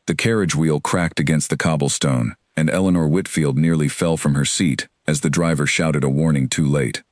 The carriage wheel cracked against the cobblestone, and Eleanor Whitfield nearly fell from her seat as the driver shouted a warning too late.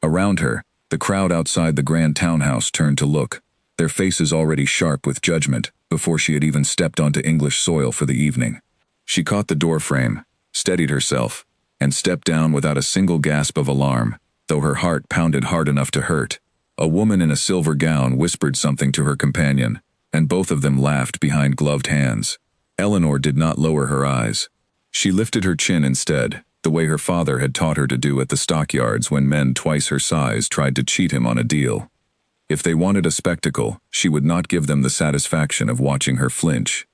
Around her, the crowd outside the grand townhouse turned to look, their faces already sharp with judgment before she had even stepped onto English soil for the evening. She caught the doorframe, steadied herself, and stepped down without a single gasp of alarm, though her heart pounded hard enough to hurt. A woman in a silver gown whispered something to her companion, and both of them laughed behind gloved hands. Eleanor did not lower her eyes. She lifted her chin instead, the way her father had taught her to do at the stockyards when men twice her size tried to cheat him on a deal. If they wanted a spectacle, she would not give them the satisfaction of watching her flinch.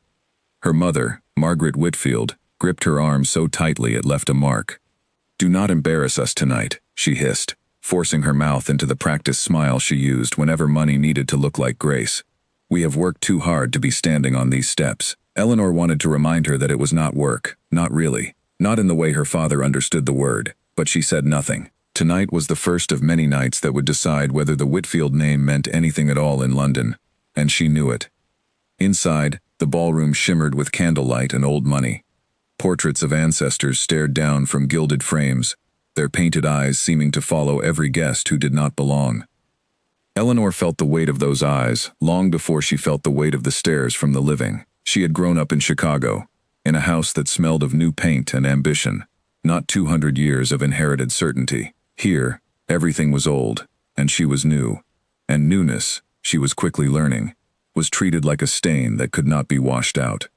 Her mother, Margaret Whitfield, gripped her arm so tightly it left a mark. "Do not embarrass us tonight," she hissed, forcing her mouth into the practiced smile she used whenever money needed to look like grace. "We have worked too hard to be standing on these steps." Eleanor wanted to remind her that it was not work, not really, not in the way her father understood the word, but she said nothing. Tonight was the first of many nights that would decide whether the Whitfield name meant anything at all in London, and she knew it. Inside, the ballroom shimmered with candlelight and old money. Portraits of ancestors stared down from gilded frames, their painted eyes seeming to follow every guest who did not belong. Eleanor felt the weight of those eyes long before she felt the weight of the stares from the living. She had grown up in Chicago, in a house that smelled of new paint and ambition, not 200 years of inherited certainty. Here, everything was old, and she was new. And newness, she was quickly learning, was treated like a stain that could not be washed out.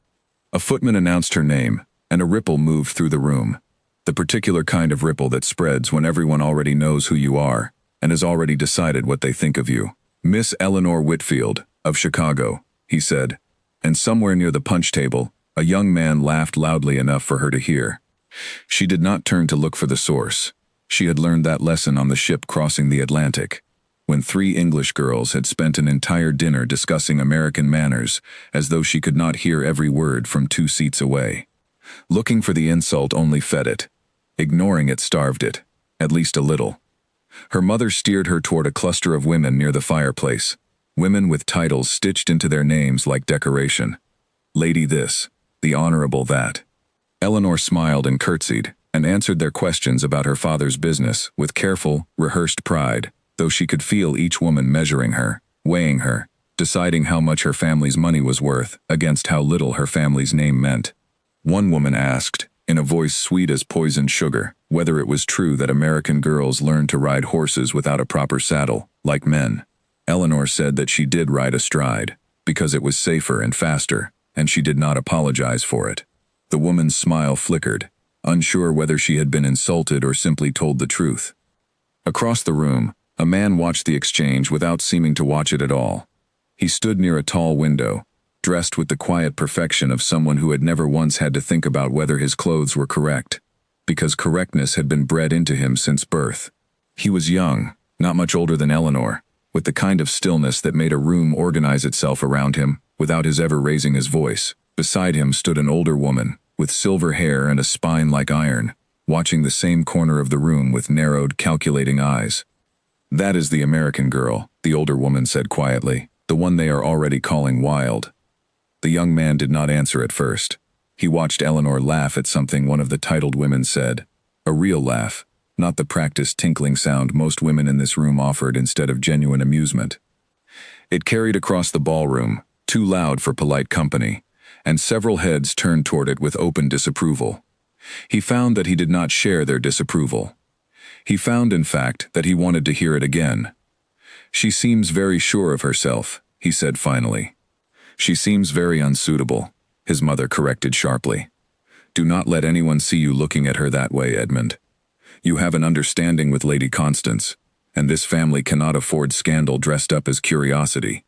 A footman announced her name, and a ripple moved through the room. The particular kind of ripple that spreads when everyone already knows who you are, and has already decided what they think of you. "Miss Eleanor Whitfield, of Chicago," he said, and somewhere near the punch table, a young man laughed loudly enough for her to hear. She did not turn to look for the source. She had learned that lesson on the ship crossing the Atlantic, when 3 English girls had spent an entire dinner discussing American manners as though she could not hear every word from 2 seats away. Looking for the insult only fed it. Ignoring it starved it, at least a little. Her mother steered her toward a cluster of women near the fireplace, women with titles stitched into their names like decoration. Lady this, the Honorable that. Eleanor smiled and curtsied, and answered their questions about her father's business with careful, rehearsed pride, though she could feel each woman measuring her, weighing her, deciding how much her family's money was worth against how little her family's name meant. One woman asked, in a voice sweet as poisoned sugar, whether it was true that American girls learned to ride horses without a proper saddle, like men. Eleanor said that she did ride astride, because it was safer and faster, and she did not apologize for it. The woman's smile flickered, unsure whether she had been insulted or simply told the truth. Across the room, a man watched the exchange without seeming to watch it at all. He stood near a tall window, dressed with the quiet perfection of someone who had never once had to think about whether his clothes were correct, because correctness had been bred into him since birth. He was young, not much older than Eleanor, with the kind of stillness that made a room organize itself around him without his ever raising his voice. Beside him stood an older woman, with silver hair and a spine like iron, watching the same corner of the room with narrowed, calculating eyes. "That is the American girl," the older woman said quietly, "the one they are already calling wild." The young man did not answer at first. He watched Eleanor laugh at something one of the titled women said. A real laugh, not the practiced tinkling sound most women in this room offered instead of genuine amusement. It carried across the ballroom, too loud for polite company, and several heads turned toward it with open disapproval. He found that he did not share their disapproval. He found, in fact, that he wanted to hear it again. "She seems very sure of herself," he said finally. "She seems very unsuitable," his mother corrected sharply. "Do not let anyone see you looking at her that way, Edmund. You have an understanding with Lady Constance, and this family cannot afford scandal dressed up as curiosity."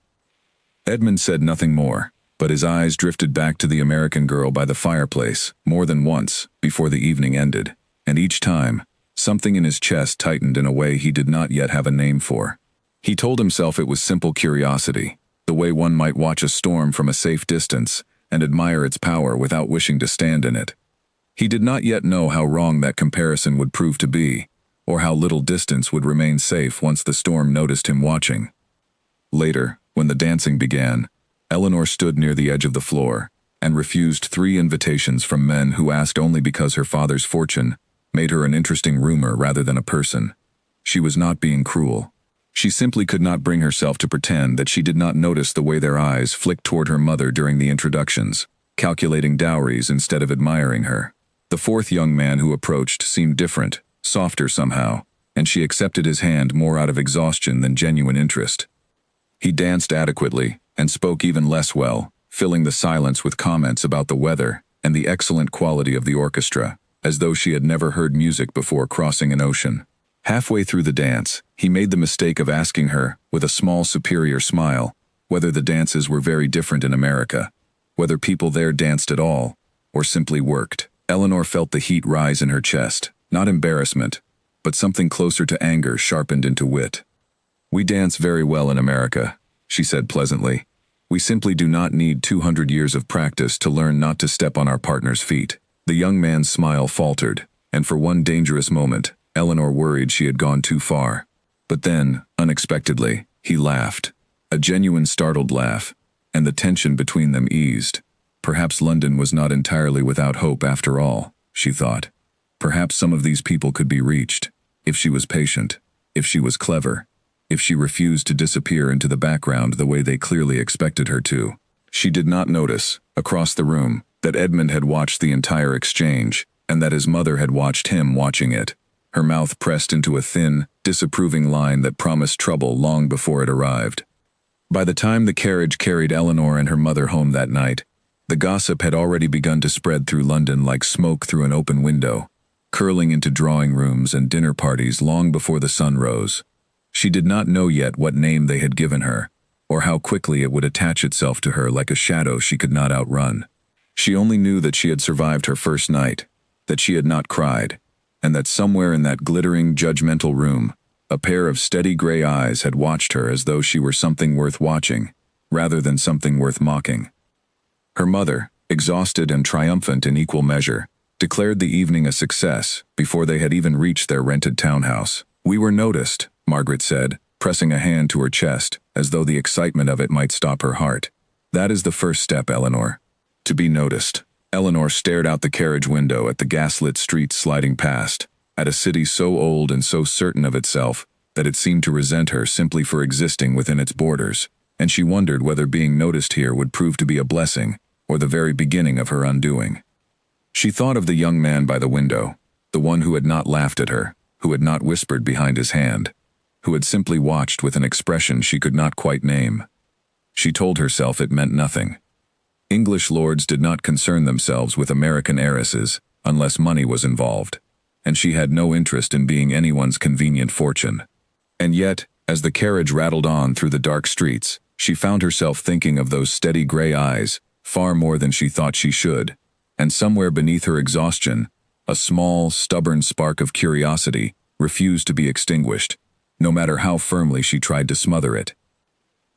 Edmund said nothing more, but his eyes drifted back to the American girl by the fireplace more than once before the evening ended, and each time, something in his chest tightened in a way he did not yet have a name for. He told himself it was simple curiosity, the way one might watch a storm from a safe distance and admire its power without wishing to stand in it. He did not yet know how wrong that comparison would prove to be, or how little distance would remain safe once the storm noticed him watching. Later, when the dancing began, Eleanor stood near the edge of the floor, and refused 3 invitations from men who asked only because her father's fortune made her an interesting rumor rather than a person. She was not being cruel. She simply could not bring herself to pretend that she did not notice the way their eyes flicked toward her mother during the introductions, calculating dowries instead of admiring her. The 4th young man who approached seemed different, softer somehow, and she accepted his hand more out of exhaustion than genuine interest. He danced adequately and spoke even less well, filling the silence with comments about the weather and the excellent quality of the orchestra, as though she had never heard music before crossing an ocean. Halfway through the dance, he made the mistake of asking her, with a small superior smile, whether the dances were very different in America, whether people there danced at all, or simply worked. Eleanor felt the heat rise in her chest, not embarrassment, but something closer to anger sharpened into wit. "We dance very well in America," she said pleasantly. "We simply do not need 200 years of practice to learn not to step on our partner's feet." The young man's smile faltered, and for one dangerous moment, Eleanor worried she had gone too far. But then, unexpectedly, he laughed. A genuine startled laugh, and the tension between them eased. Perhaps London was not entirely without hope after all, she thought. Perhaps some of these people could be reached, if she was patient, if she was clever, if she refused to disappear into the background the way they clearly expected her to. She did not notice, across the room, that Edmund had watched the entire exchange, and that his mother had watched him watching it. Her mouth pressed into a thin, disapproving line that promised trouble long before it arrived. By the time the carriage carried Eleanor and her mother home that night, the gossip had already begun to spread through London like smoke through an open window, curling into drawing rooms and dinner parties long before the sun rose. She did not know yet what name they had given her, or how quickly it would attach itself to her like a shadow she could not outrun. She only knew that she had survived her first night, that she had not cried, and that somewhere in that glittering, judgmental room, a pair of steady gray eyes had watched her as though she were something worth watching, rather than something worth mocking. Her mother, exhausted and triumphant in equal measure, declared the evening a success before they had even reached their rented townhouse. "We were noticed," Margaret said, pressing a hand to her chest, as though the excitement of it might stop her heart. "That is the first step, Eleanor. To be noticed." Eleanor stared out the carriage window at the gaslit streets sliding past, at a city so old and so certain of itself that it seemed to resent her simply for existing within its borders, and she wondered whether being noticed here would prove to be a blessing or the very beginning of her undoing. She thought of the young man by the window, the one who had not laughed at her, who had not whispered behind his hand, who had simply watched with an expression she could not quite name. She told herself it meant nothing. English lords did not concern themselves with American heiresses unless money was involved, and she had no interest in being anyone's convenient fortune. And yet, as the carriage rattled on through the dark streets, she found herself thinking of those steady gray eyes far more than she thought she should, and somewhere beneath her exhaustion, a small, stubborn spark of curiosity refused to be extinguished, no matter how firmly she tried to smother it.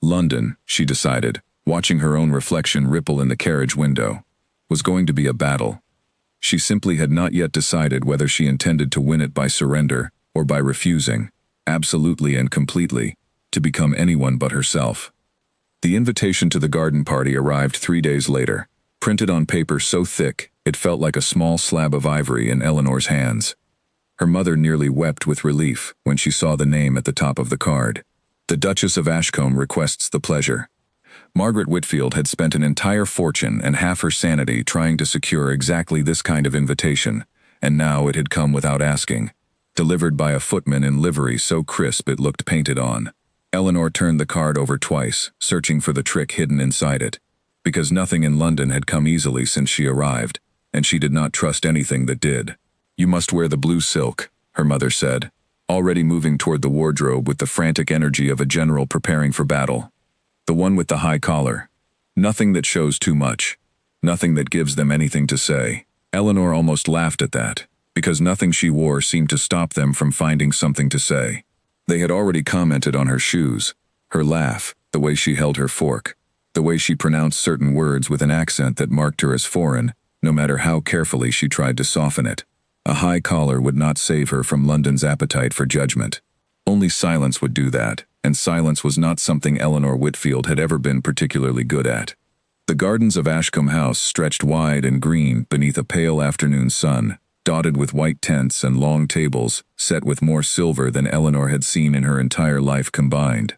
London, she decided, watching her own reflection ripple in the carriage window, was going to be a battle. She simply had not yet decided whether she intended to win it by surrender or by refusing, absolutely and completely, to become anyone but herself. The invitation to the garden party arrived 3 days later, printed on paper so thick it felt like a small slab of ivory in Eleanor's hands. Her mother nearly wept with relief when she saw the name at the top of the card. "The Duchess of Ashcombe requests the pleasure." Margaret Whitfield had spent an entire fortune and half her sanity trying to secure exactly this kind of invitation, and now it had come without asking, delivered by a footman in livery so crisp it looked painted on. Eleanor turned the card over twice, searching for the trick hidden inside it, because nothing in London had come easily since she arrived, and she did not trust anything that did. "You must wear the blue silk," her mother said, already moving toward the wardrobe with the frantic energy of a general preparing for battle. "The one with the high collar. Nothing that shows too much. Nothing that gives them anything to say." Eleanor almost laughed at that, because nothing she wore seemed to stop them from finding something to say. They had already commented on her shoes, her laugh, the way she held her fork, the way she pronounced certain words with an accent that marked her as foreign, no matter how carefully she tried to soften it. A high collar would not save her from London's appetite for judgment. Only silence would do that, and silence was not something Eleanor Whitfield had ever been particularly good at. The gardens of Ashcombe House stretched wide and green beneath a pale afternoon sun, dotted with white tents and long tables set with more silver than Eleanor had seen in her entire life combined.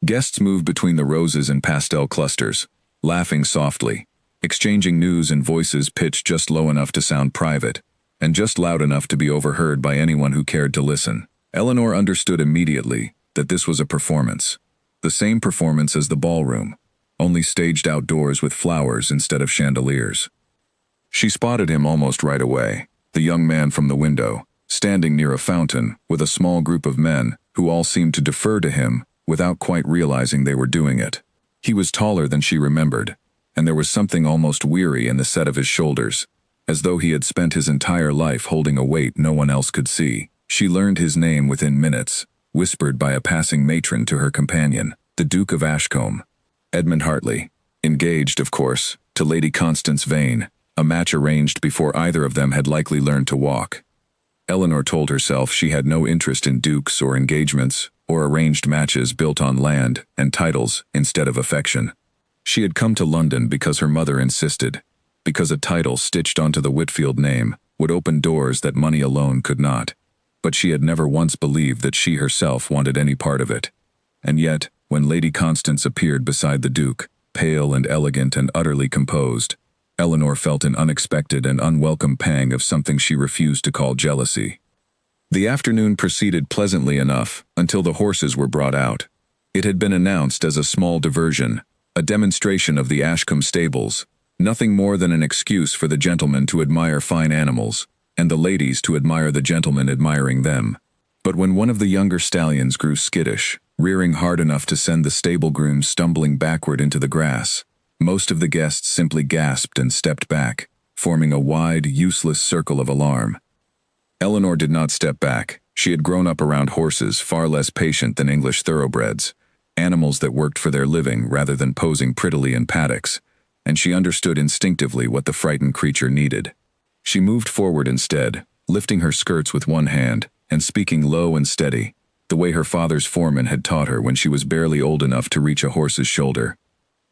Guests moved between the roses and pastel clusters, laughing softly, exchanging news in voices pitched just low enough to sound private, and just loud enough to be overheard by anyone who cared to listen. Eleanor understood immediately that this was a performance. The same performance as the ballroom, only staged outdoors with flowers instead of chandeliers. She spotted him almost right away, the young man from the window, standing near a fountain with a small group of men who all seemed to defer to him without quite realizing they were doing it. He was taller than she remembered, and there was something almost weary in the set of his shoulders, as though he had spent his entire life holding a weight no one else could see. She learned his name within minutes, whispered by a passing matron to her companion, the Duke of Ashcombe, Edmund Hartley, engaged, of course, to Lady Constance Vane, a match arranged before either of them had likely learned to walk. Eleanor told herself she had no interest in dukes or engagements or arranged matches built on land and titles instead of affection. She had come to London because her mother insisted, because a title stitched onto the Whitfield name would open doors that money alone could not. But she had never once believed that she herself wanted any part of it. And yet, when Lady Constance appeared beside the Duke, pale and elegant and utterly composed, Eleanor felt an unexpected and unwelcome pang of something she refused to call jealousy. The afternoon proceeded pleasantly enough until the horses were brought out. It had been announced as a small diversion, a demonstration of the Ashcombe stables, nothing more than an excuse for the gentlemen to admire fine animals, and the ladies to admire the gentlemen admiring them. But when one of the younger stallions grew skittish, rearing hard enough to send the stable groom stumbling backward into the grass, most of the guests simply gasped and stepped back, forming a wide, useless circle of alarm. Eleanor did not step back. She had grown up around horses far less patient than English thoroughbreds, animals that worked for their living rather than posing prettily in paddocks, and she understood instinctively what the frightened creature needed. She moved forward instead, lifting her skirts with one hand and speaking low and steady, the way her father's foreman had taught her when she was barely old enough to reach a horse's shoulder.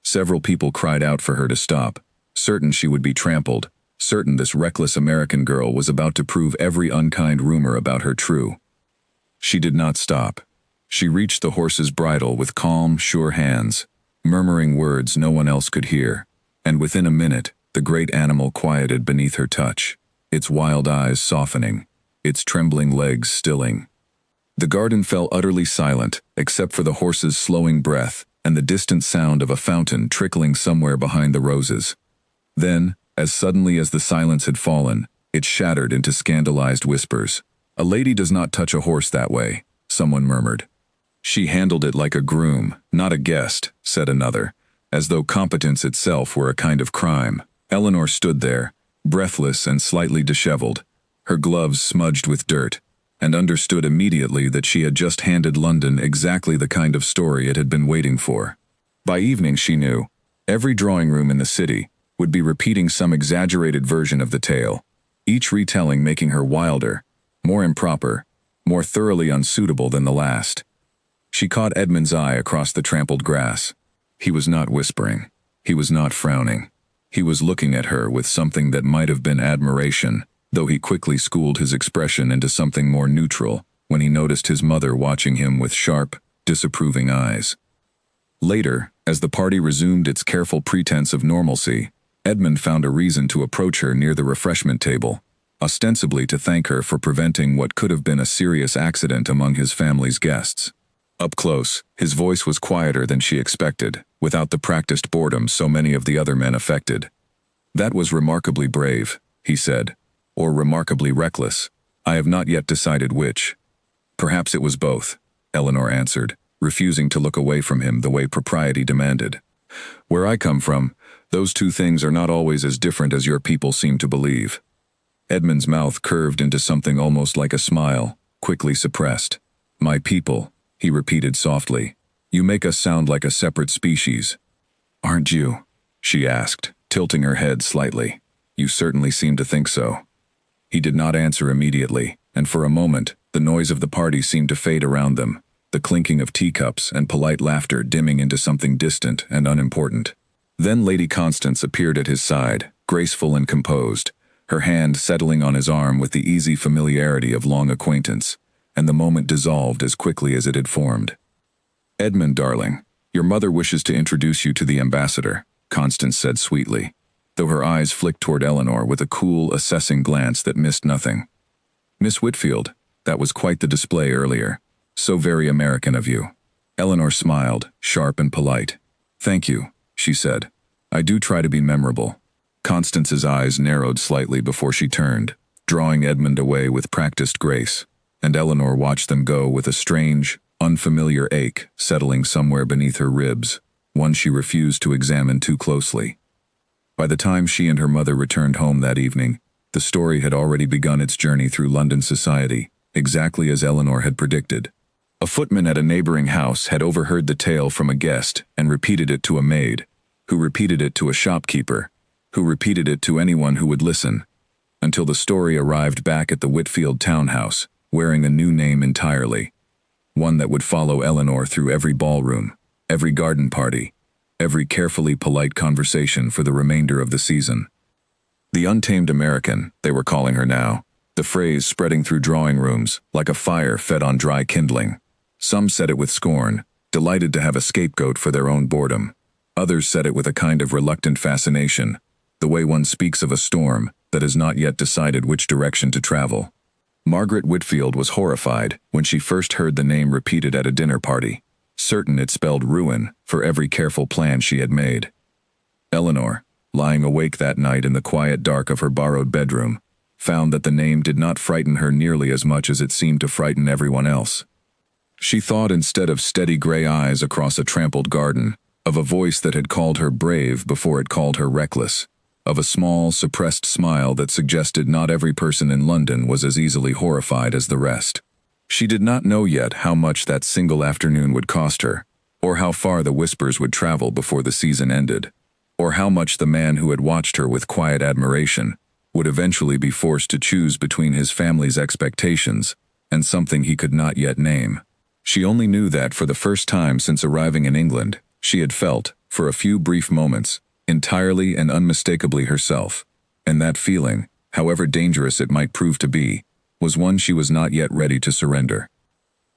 Several people cried out for her to stop, certain she would be trampled, certain this reckless American girl was about to prove every unkind rumor about her true. She did not stop. She reached the horse's bridle with calm, sure hands, murmuring words no one else could hear, and within a minute, the great animal quieted beneath her touch, its wild eyes softening, its trembling legs stilling. The garden fell utterly silent, except for the horse's slowing breath and the distant sound of a fountain trickling somewhere behind the roses. Then, as suddenly as the silence had fallen, it shattered into scandalized whispers. "A lady does not touch a horse that way," someone murmured. "She handled it like a groom, not a guest," said another, as though competence itself were a kind of crime. Eleanor stood there, breathless and slightly disheveled, her gloves smudged with dirt, and understood immediately that she had just handed London exactly the kind of story it had been waiting for. By evening, she knew, every drawing room in the city would be repeating some exaggerated version of the tale, each retelling making her wilder, more improper, more thoroughly unsuitable than the last. She caught Edmund's eye across the trampled grass. He was not whispering. He was not frowning. He was looking at her with something that might have been admiration, though he quickly schooled his expression into something more neutral when he noticed his mother watching him with sharp, disapproving eyes. Later, as the party resumed its careful pretense of normalcy, Edmund found a reason to approach her near the refreshment table, ostensibly to thank her for preventing what could have been a serious accident among his family's guests. Up close, his voice was quieter than she expected, without the practiced boredom so many of the other men affected. "That was remarkably brave," he said, "or remarkably reckless. I have not yet decided which." "Perhaps it was both," Eleanor answered, refusing to look away from him the way propriety demanded. "Where I come from, those two things are not always as different as your people seem to believe." Edmund's mouth curved into something almost like a smile, quickly suppressed. "My people," he repeated softly. "You make us sound like a separate species." "Aren't you?" she asked, tilting her head slightly. "You certainly seem to think so." He did not answer immediately, and for a moment, the noise of the party seemed to fade around them, the clinking of teacups and polite laughter dimming into something distant and unimportant. Then Lady Constance appeared at his side, graceful and composed, her hand settling on his arm with the easy familiarity of long acquaintance, and the moment dissolved as quickly as it had formed. "Edmund, darling, your mother wishes to introduce you to the ambassador," Constance said sweetly, though her eyes flicked toward Eleanor with a cool, assessing glance that missed nothing. "Miss Whitfield, that was quite the display earlier. So very American of you." Eleanor smiled, sharp and polite. "Thank you," she said. "I do try to be memorable." Constance's eyes narrowed slightly before she turned, drawing Edmund away with practiced grace, and Eleanor watched them go with a strange, unfamiliar ache settling somewhere beneath her ribs, one she refused to examine too closely. By the time she and her mother returned home that evening, the story had already begun its journey through London society, exactly as Eleanor had predicted. A footman at a neighboring house had overheard the tale from a guest and repeated it to a maid, who repeated it to a shopkeeper, who repeated it to anyone who would listen, until the story arrived back at the Whitfield townhouse, wearing a new name entirely, one that would follow Eleanor through every ballroom, every garden party, every carefully polite conversation for the remainder of the season. The Untamed American, they were calling her now, the phrase spreading through drawing rooms like a fire fed on dry kindling. Some said it with scorn, delighted to have a scapegoat for their own boredom. Others said it with a kind of reluctant fascination, the way one speaks of a storm that has not yet decided which direction to travel. Margaret Whitfield was horrified when she first heard the name repeated at a dinner party, certain it spelled ruin for every careful plan she had made. Eleanor, lying awake that night in the quiet dark of her borrowed bedroom, found that the name did not frighten her nearly as much as it seemed to frighten everyone else. She thought, instead of steady gray eyes across a trampled garden, of a voice that had called her brave before it called her reckless, of a small, suppressed smile that suggested not every person in London was as easily horrified as the rest. She did not know yet how much that single afternoon would cost her, or how far the whispers would travel before the season ended, or how much the man who had watched her with quiet admiration would eventually be forced to choose between his family's expectations and something he could not yet name. She only knew that for the first time since arriving in England, she had felt, for a few brief moments, entirely and unmistakably herself, and that feeling, however dangerous it might prove to be, was one she was not yet ready to surrender.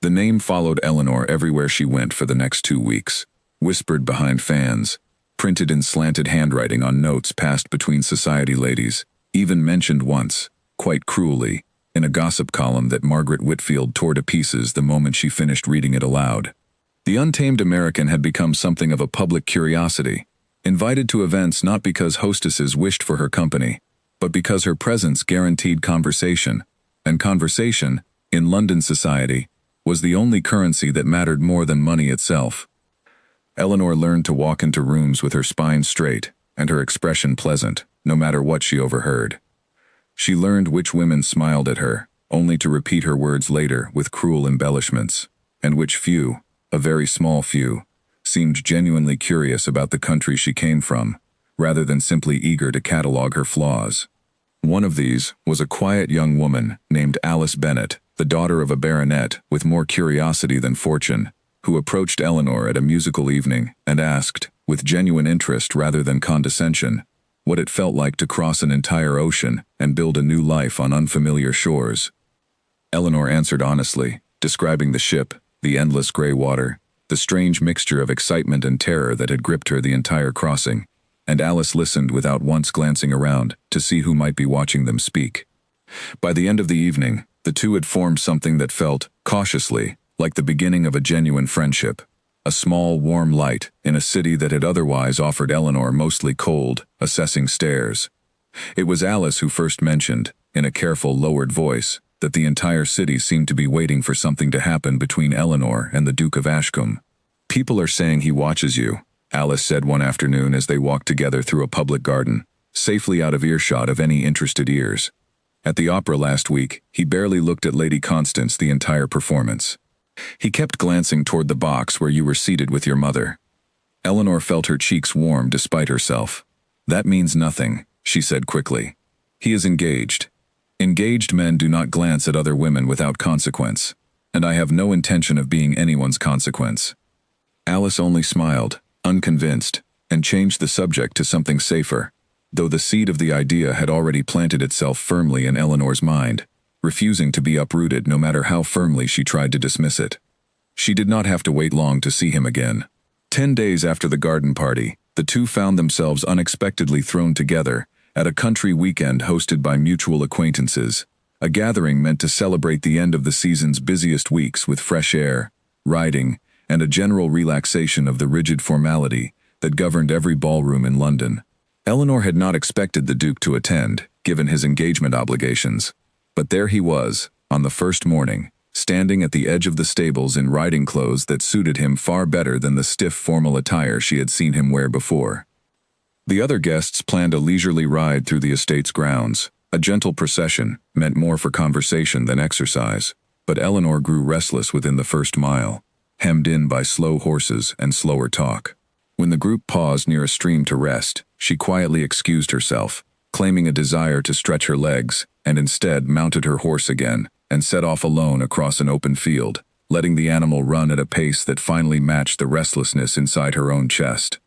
The name followed Eleanor everywhere she went for the next 2 weeks, whispered behind fans, printed in slanted handwriting on notes passed between society ladies, even mentioned once, quite cruelly, in a gossip column that Margaret Whitfield tore to pieces the moment she finished reading it aloud. The Untamed American had become something of a public curiosity, invited to events not because hostesses wished for her company, but because her presence guaranteed conversation, and conversation, in London society, was the only currency that mattered more than money itself. Eleanor learned to walk into rooms with her spine straight and her expression pleasant, no matter what she overheard. She learned which women smiled at her, only to repeat her words later with cruel embellishments, and which few, a very small few, seemed genuinely curious about the country she came from, rather than simply eager to catalogue her flaws. One of these was a quiet young woman named Alice Bennet, the daughter of a baronet with more curiosity than fortune, who approached Eleanor at a musical evening and asked, with genuine interest rather than condescension, what it felt like to cross an entire ocean and build a new life on unfamiliar shores. Eleanor answered honestly, describing the ship, the endless gray water, the strange mixture of excitement and terror that had gripped her the entire crossing, and Alice listened without once glancing around to see who might be watching them speak. By the end of the evening, the two had formed something that felt, cautiously, like the beginning of a genuine friendship, a small, warm light in a city that had otherwise offered Eleanor mostly cold, assessing stares. It was Alice who first mentioned, in a careful, lowered voice, that the entire city seemed to be waiting for something to happen between Eleanor and the Duke of Ashcombe. "People are saying he watches you," Alice said one afternoon as they walked together through a public garden, safely out of earshot of any interested ears. "At the opera last week, he barely looked at Lady Constance the entire performance. He kept glancing toward the box where you were seated with your mother." Eleanor felt her cheeks warm despite herself. "That means nothing," she said quickly. "He is engaged. Engaged men do not glance at other women without consequence, and I have no intention of being anyone's consequence." Alice only smiled, unconvinced, and changed the subject to something safer, though the seed of the idea had already planted itself firmly in Eleanor's mind, refusing to be uprooted no matter how firmly she tried to dismiss it. She did not have to wait long to see him again. 10 days after the garden party, the two found themselves unexpectedly thrown together at a country weekend hosted by mutual acquaintances, a gathering meant to celebrate the end of the season's busiest weeks with fresh air, riding, and a general relaxation of the rigid formality that governed every ballroom in London. Eleanor had not expected the Duke to attend, given his engagement obligations, but there he was, on the first morning, standing at the edge of the stables in riding clothes that suited him far better than the stiff formal attire she had seen him wear before. The other guests planned a leisurely ride through the estate's grounds. A gentle procession meant more for conversation than exercise, but Eleanor grew restless within the first mile, hemmed in by slow horses and slower talk. When the group paused near a stream to rest, she quietly excused herself, claiming a desire to stretch her legs, and instead mounted her horse again and set off alone across an open field, letting the animal run at a pace that finally matched the restlessness inside her own chest.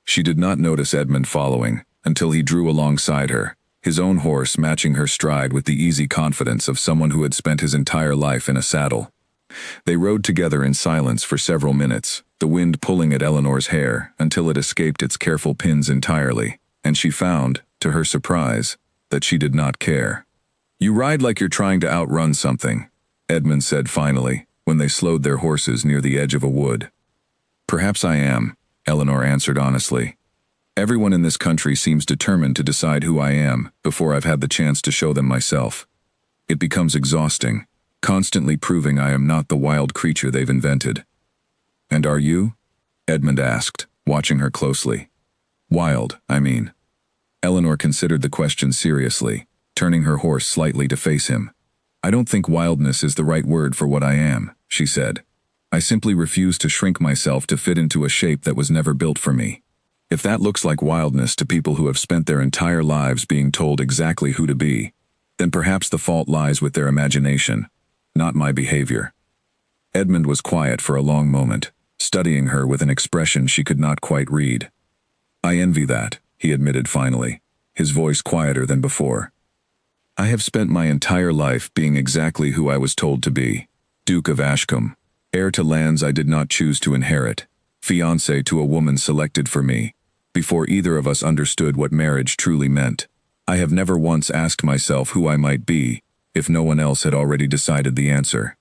She did not notice Edmund following until he drew alongside her, his own horse matching her stride with the easy confidence of someone who had spent his entire life in a saddle. They rode together in silence for several minutes, the wind pulling at Eleanor's hair until it escaped its careful pins entirely, and she found, to her surprise, that she did not care. "You ride like you're trying to outrun something," Edmund said finally, when they slowed their horses near the edge of a wood. "Perhaps I am," Eleanor answered honestly. "Everyone in this country seems determined to decide who I am before I've had the chance to show them myself. It becomes exhausting, constantly proving I am not the wild creature they've invented." "And are you?" Edmund asked, watching her closely. "Wild, I mean." Eleanor considered the question seriously, turning her horse slightly to face him. "I don't think wildness is the right word for what I am," she said. "I simply refuse to shrink myself to fit into a shape that was never built for me. If that looks like wildness to people who have spent their entire lives being told exactly who to be, then perhaps the fault lies with their imagination, not my behavior." Edmund was quiet for a long moment, studying her with an expression she could not quite read. "I envy that," he admitted finally, his voice quieter than before. "I have spent my entire life being exactly who I was told to be. Duke of Ashcombe, heir to lands I did not choose to inherit, fiancé to a woman selected for me, before either of us understood what marriage truly meant. I have never once asked myself who I might be, if no one else had already decided the answer."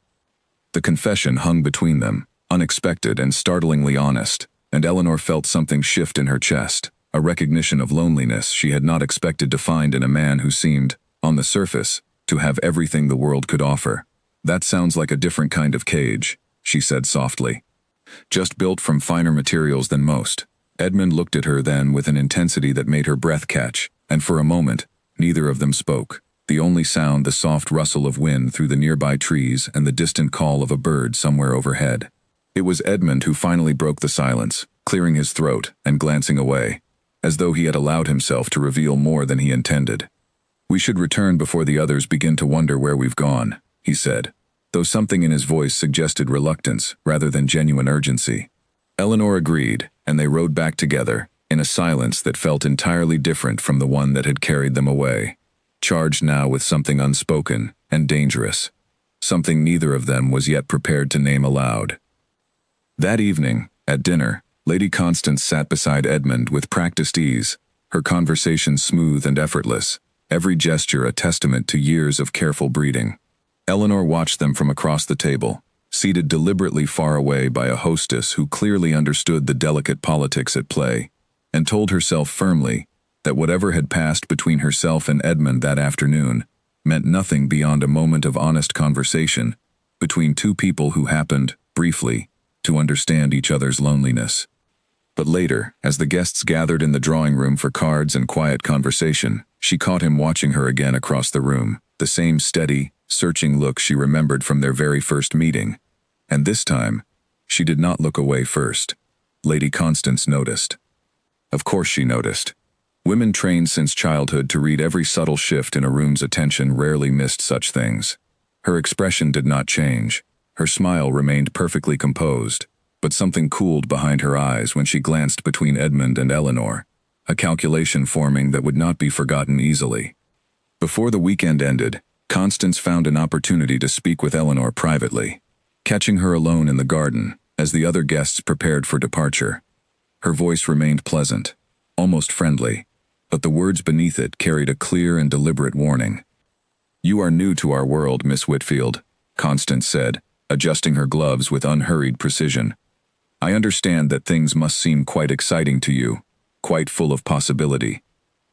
The confession hung between them, unexpected and startlingly honest, and Eleanor felt something shift in her chest, a recognition of loneliness she had not expected to find in a man who seemed, on the surface, to have everything the world could offer. "That sounds like a different kind of cage," she said softly. "Just built from finer materials than most." Edmund looked at her then with an intensity that made her breath catch, and for a moment, neither of them spoke, the only sound the soft rustle of wind through the nearby trees and the distant call of a bird somewhere overhead. It was Edmund who finally broke the silence, clearing his throat and glancing away, as though he had allowed himself to reveal more than he intended. "We should return before the others begin to wonder where we've gone," he said, though something in his voice suggested reluctance rather than genuine urgency. Eleanor agreed, and they rode back together, in a silence that felt entirely different from the one that had carried them away, charged now with something unspoken and dangerous, something neither of them was yet prepared to name aloud. That evening, at dinner, Lady Constance sat beside Edmund with practiced ease, her conversation smooth and effortless, every gesture a testament to years of careful breeding. Eleanor watched them from across the table, seated deliberately far away by a hostess who clearly understood the delicate politics at play, and told herself firmly that whatever had passed between herself and Edmund that afternoon meant nothing beyond a moment of honest conversation between two people who happened, briefly, to understand each other's loneliness. But later, as the guests gathered in the drawing room for cards and quiet conversation, she caught him watching her again across the room, the same steady, searching look she remembered from their very first meeting. And this time, she did not look away first. Lady Constance noticed. Of course she noticed. Women trained since childhood to read every subtle shift in a room's attention rarely missed such things. Her expression did not change. Her smile remained perfectly composed, but something cooled behind her eyes when she glanced between Edmund and Eleanor, a calculation forming that would not be forgotten easily. Before the weekend ended, Constance found an opportunity to speak with Eleanor privately, catching her alone in the garden as the other guests prepared for departure. Her voice remained pleasant, almost friendly, but the words beneath it carried a clear and deliberate warning. "You are new to our world, Miss Whitfield," Constance said, adjusting her gloves with unhurried precision. "I understand that things must seem quite exciting to you, quite full of possibility.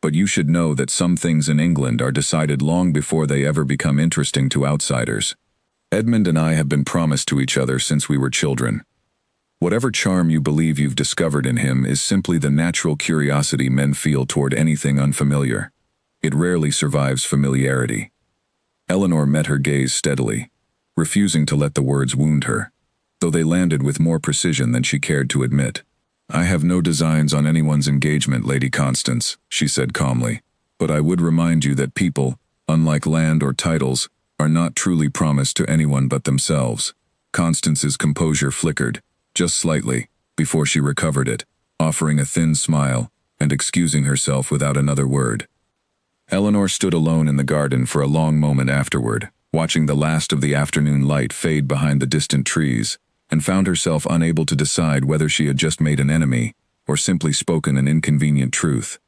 But you should know that some things in England are decided long before they ever become interesting to outsiders. Edmund and I have been promised to each other since we were children. Whatever charm you believe you've discovered in him is simply the natural curiosity men feel toward anything unfamiliar. It rarely survives familiarity." Eleanor met her gaze steadily, refusing to let the words wound her, though they landed with more precision than she cared to admit. "I have no designs on anyone's engagement, Lady Constance," she said calmly, "but I would remind you that people, unlike land or titles, are not truly promised to anyone but themselves." Constance's composure flickered, just slightly, before she recovered it, offering a thin smile and excusing herself without another word. Eleanor stood alone in the garden for a long moment afterward, watching the last of the afternoon light fade behind the distant trees, and found herself unable to decide whether she had just made an enemy or simply spoken an inconvenient truth.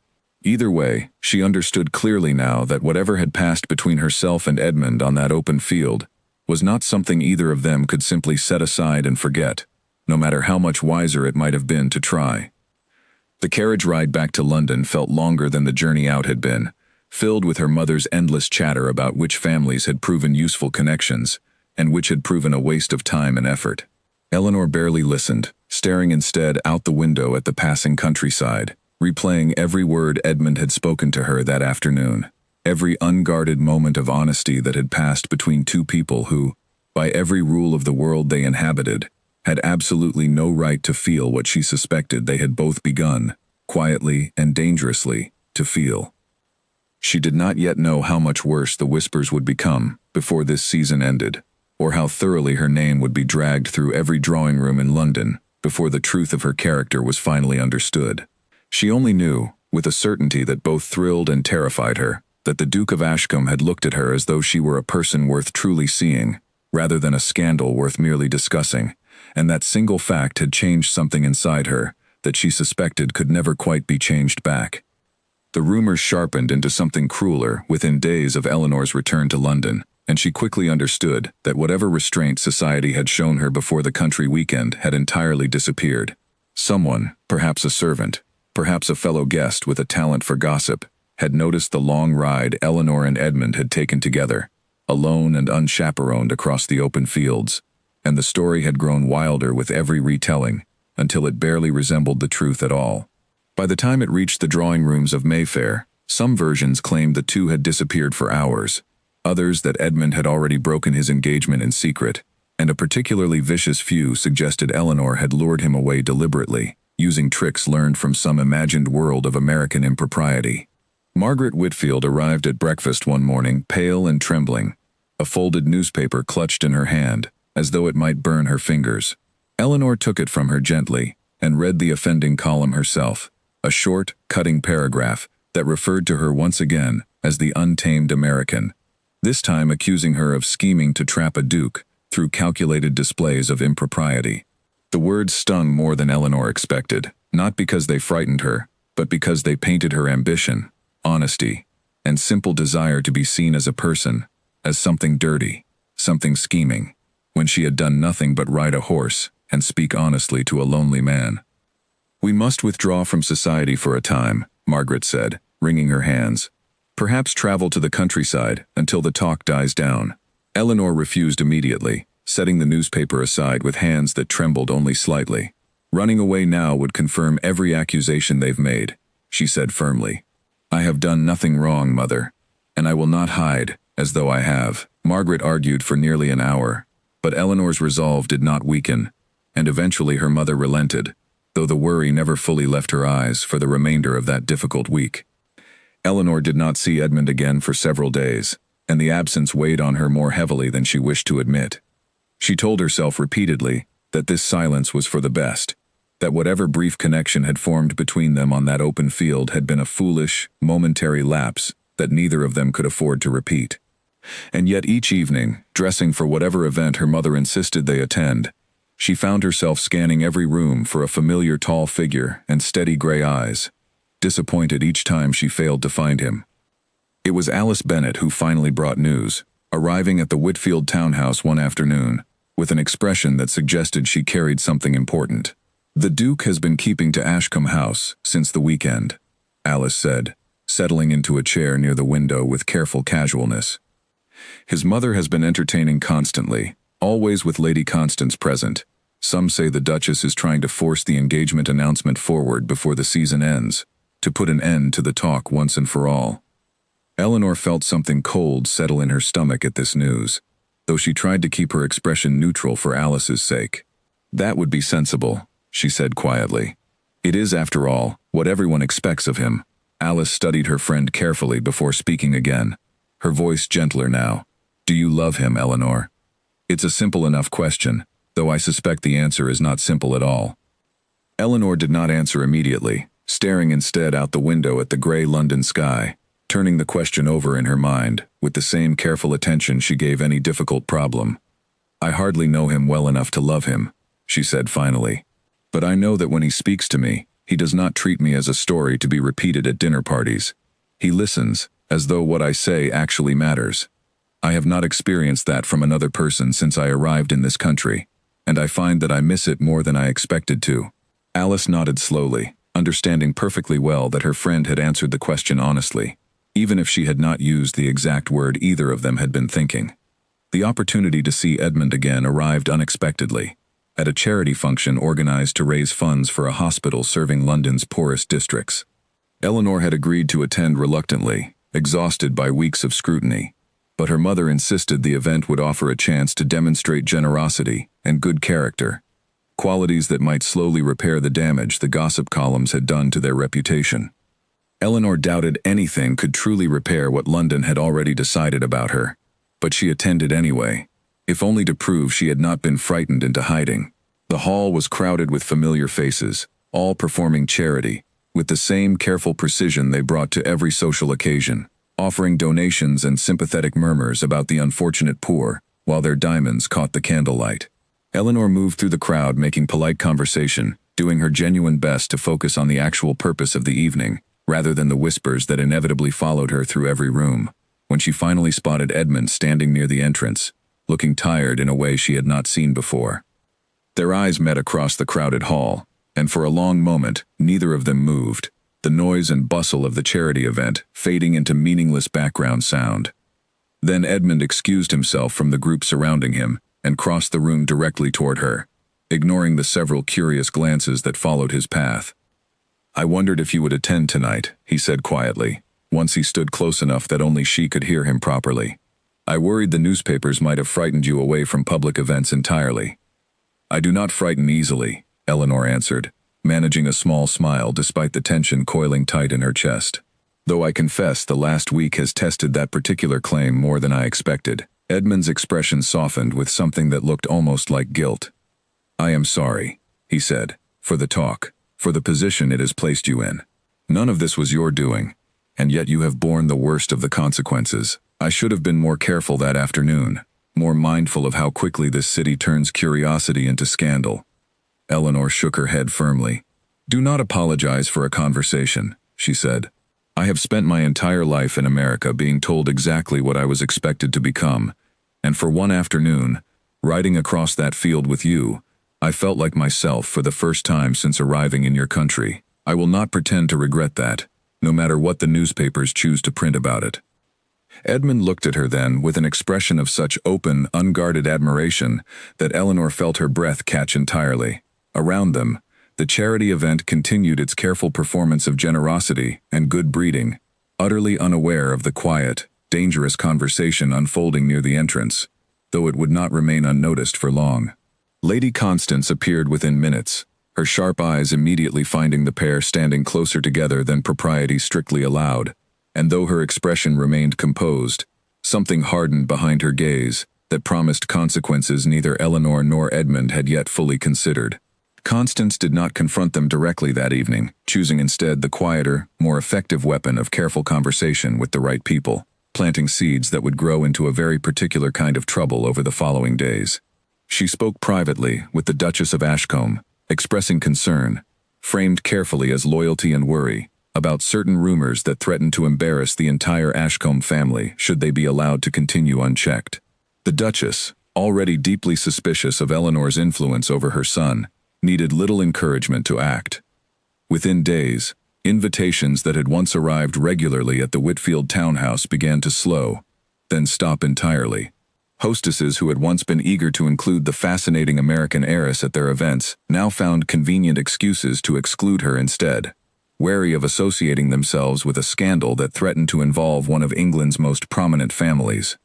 Either way, she understood clearly now that whatever had passed between herself and Edmund on that open field was not something either of them could simply set aside and forget, no matter how much wiser it might have been to try. The carriage ride back to London felt longer than the journey out had been, filled with her mother's endless chatter about which families had proven useful connections and which had proven a waste of time and effort. Eleanor barely listened, staring instead out the window at the passing countryside, replaying every word Edmund had spoken to her that afternoon, every unguarded moment of honesty that had passed between two people who, by every rule of the world they inhabited, had absolutely no right to feel what she suspected they had both begun, quietly and dangerously, to feel. She did not yet know how much worse the whispers would become before this season ended, or how thoroughly her name would be dragged through every drawing room in London before the truth of her character was finally understood. She only knew, with a certainty that both thrilled and terrified her, that the Duke of Ashcombe had looked at her as though she were a person worth truly seeing, rather than a scandal worth merely discussing, and that single fact had changed something inside her that she suspected could never quite be changed back. The rumors sharpened into something crueler within days of Eleanor's return to London, and she quickly understood that whatever restraint society had shown her before the country weekend had entirely disappeared. Someone, perhaps a servant, perhaps a fellow guest with a talent for gossip, had noticed the long ride Eleanor and Edmund had taken together, alone and unchaperoned across the open fields, and the story had grown wilder with every retelling, until it barely resembled the truth at all. By the time it reached the drawing rooms of Mayfair, some versions claimed the two had disappeared for hours, others that Edmund had already broken his engagement in secret, and a particularly vicious few suggested Eleanor had lured him away deliberately, using tricks learned from some imagined world of American impropriety. Margaret Whitfield arrived at breakfast one morning, pale and trembling, a folded newspaper clutched in her hand, as though it might burn her fingers. Eleanor took it from her gently and read the offending column herself, a short, cutting paragraph that referred to her once again as the Untamed American, this time accusing her of scheming to trap a duke through calculated displays of impropriety. The words stung more than Eleanor expected, not because they frightened her, but because they painted her ambition, honesty, and simple desire to be seen as a person, as something dirty, something scheming, when she had done nothing but ride a horse and speak honestly to a lonely man. "We must withdraw from society for a time," Margaret said, wringing her hands. "Perhaps travel to the countryside until the talk dies down." Eleanor refused immediately, setting the newspaper aside with hands that trembled only slightly. "Running away now would confirm every accusation they've made," she said firmly. "I have done nothing wrong, Mother, and I will not hide, as though I have." Margaret argued for nearly an hour, but Eleanor's resolve did not weaken, and eventually her mother relented, though the worry never fully left her eyes for the remainder of that difficult week. Eleanor did not see Edmund again for several days, and the absence weighed on her more heavily than she wished to admit. She told herself repeatedly that this silence was for the best, that whatever brief connection had formed between them on that open field had been a foolish, momentary lapse that neither of them could afford to repeat. And yet each evening, dressing for whatever event her mother insisted they attend, she found herself scanning every room for a familiar tall figure and steady gray eyes, disappointed each time she failed to find him. It was Alice Bennet who finally brought news, arriving at the Whitfield townhouse one afternoon, with an expression that suggested she carried something important. "The Duke has been keeping to Ashcombe House since the weekend," Alice said, settling into a chair near the window with careful casualness. "His mother has been entertaining constantly, always with Lady Constance present. Some say the Duchess is trying to force the engagement announcement forward before the season ends, to put an end to the talk once and for all." Eleanor felt something cold settle in her stomach at this news, though she tried to keep her expression neutral for Alice's sake. "That would be sensible," she said quietly. "It is, after all, what everyone expects of him." Alice studied her friend carefully before speaking again, her voice gentler now. "Do you love him, Eleanor?" It's a simple enough question, though I suspect the answer is not simple at all. Eleanor did not answer immediately, staring instead out the window at the gray London sky, turning the question over in her mind with the same careful attention she gave any difficult problem. "I hardly know him well enough to love him," she said finally. "But I know that when he speaks to me, he does not treat me as a story to be repeated at dinner parties. He listens, as though what I say actually matters. I have not experienced that from another person since I arrived in this country, and I find that I miss it more than I expected to." Alice nodded slowly, understanding perfectly well that her friend had answered the question honestly, even if she had not used the exact word either of them had been thinking. The opportunity to see Edmund again arrived unexpectedly, at a charity function organized to raise funds for a hospital serving London's poorest districts. Eleanor had agreed to attend reluctantly, exhausted by weeks of scrutiny, but her mother insisted the event would offer a chance to demonstrate generosity and good character, qualities that might slowly repair the damage the gossip columns had done to their reputation. Eleanor doubted anything could truly repair what London had already decided about her, but she attended anyway, if only to prove she had not been frightened into hiding. The hall was crowded with familiar faces, all performing charity, with the same careful precision they brought to every social occasion, offering donations and sympathetic murmurs about the unfortunate poor, while their diamonds caught the candlelight. Eleanor moved through the crowd making polite conversation, doing her genuine best to focus on the actual purpose of the evening, rather than the whispers that inevitably followed her through every room, when she finally spotted Edmund standing near the entrance, looking tired in a way she had not seen before. Their eyes met across the crowded hall, and for a long moment, neither of them moved, the noise and bustle of the charity event fading into meaningless background sound. Then Edmund excused himself from the group surrounding him and crossed the room directly toward her, ignoring the several curious glances that followed his path. "I wondered if you would attend tonight," he said quietly, once he stood close enough that only she could hear him properly. "I worried the newspapers might have frightened you away from public events entirely." "I do not frighten easily," Eleanor answered, managing a small smile despite the tension coiling tight in her chest. "Though I confess the last week has tested that particular claim more than I expected." Edmund's expression softened with something that looked almost like guilt. "I am sorry," he said, "for the talk, for the position it has placed you in. None of this was your doing, and yet you have borne the worst of the consequences. I should have been more careful that afternoon, more mindful of how quickly this city turns curiosity into scandal." Eleanor shook her head firmly. "Do not apologize for a conversation," she said. "I have spent my entire life in America being told exactly what I was expected to become, and for one afternoon, riding across that field with you, I felt like myself for the first time since arriving in your country. I will not pretend to regret that, no matter what the newspapers choose to print about it." Edmund looked at her then with an expression of such open, unguarded admiration that Eleanor felt her breath catch entirely. Around them, the charity event continued its careful performance of generosity and good breeding, utterly unaware of the quiet, dangerous conversation unfolding near the entrance, though it would not remain unnoticed for long. Lady Constance appeared within minutes, her sharp eyes immediately finding the pair standing closer together than propriety strictly allowed, and though her expression remained composed, something hardened behind her gaze that promised consequences neither Eleanor nor Edmund had yet fully considered. Constance did not confront them directly that evening, choosing instead the quieter, more effective weapon of careful conversation with the right people, planting seeds that would grow into a very particular kind of trouble over the following days. She spoke privately with the Duchess of Ashcombe, expressing concern, framed carefully as loyalty and worry, about certain rumors that threatened to embarrass the entire Ashcombe family should they be allowed to continue unchecked. The Duchess, already deeply suspicious of Eleanor's influence over her son, needed little encouragement to act. Within days, invitations that had once arrived regularly at the Whitfield townhouse began to slow, then stop entirely. Hostesses who had once been eager to include the fascinating American heiress at their events now found convenient excuses to exclude her instead, wary of associating themselves with a scandal that threatened to involve one of England's most prominent families.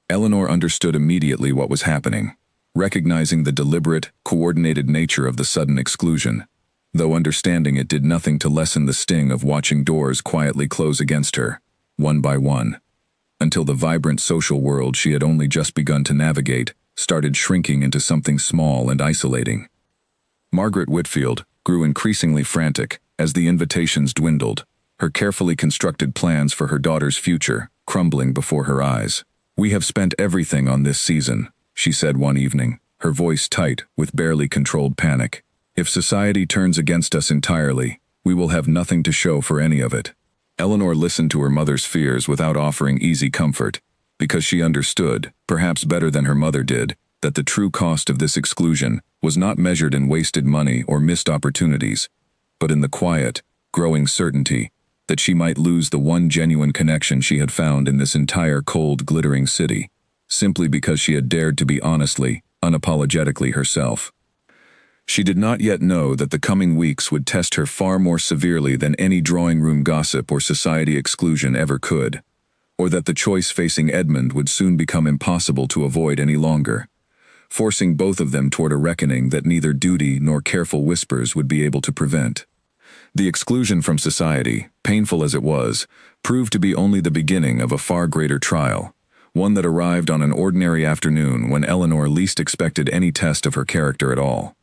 Eleanor understood immediately what was happening, recognizing the deliberate, coordinated nature of the sudden exclusion, though understanding it did nothing to lessen the sting of watching doors quietly close against her, one by one, until the vibrant social world she had only just begun to navigate started shrinking into something small and isolating. Margaret Whitfield grew increasingly frantic as the invitations dwindled, her carefully constructed plans for her daughter's future crumbling before her eyes. "We have spent everything on this season," she said one evening, her voice tight with barely controlled panic. "If society turns against us entirely, we will have nothing to show for any of it." Eleanor listened to her mother's fears without offering easy comfort, because she understood, perhaps better than her mother did, that the true cost of this exclusion was not measured in wasted money or missed opportunities, but in the quiet, growing certainty that she might lose the one genuine connection she had found in this entire cold, glittering city, simply because she had dared to be honestly, unapologetically herself. She did not yet know that the coming weeks would test her far more severely than any drawing-room gossip or society exclusion ever could, or that the choice facing Edmund would soon become impossible to avoid any longer, forcing both of them toward a reckoning that neither duty nor careful whispers would be able to prevent. The exclusion from society, painful as it was, proved to be only the beginning of a far greater trial, one that arrived on an ordinary afternoon when Eleanor least expected any test of her character at all.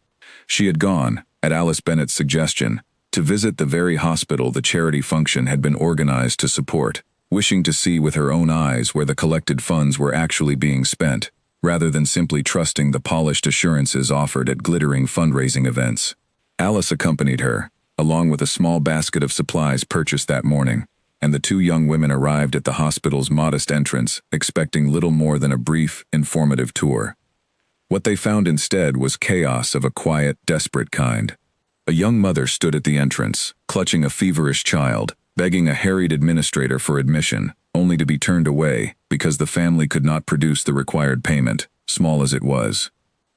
She had gone, at Alice Bennet's suggestion, to visit the very hospital the charity function had been organized to support, wishing to see with her own eyes where the collected funds were actually being spent, rather than simply trusting the polished assurances offered at glittering fundraising events. Alice accompanied her, along with a small basket of supplies purchased that morning, and the two young women arrived at the hospital's modest entrance, expecting little more than a brief, informative tour. What they found instead was chaos of a quiet, desperate kind. A young mother stood at the entrance, clutching a feverish child, begging a harried administrator for admission, only to be turned away because the family could not produce the required payment, small as it was.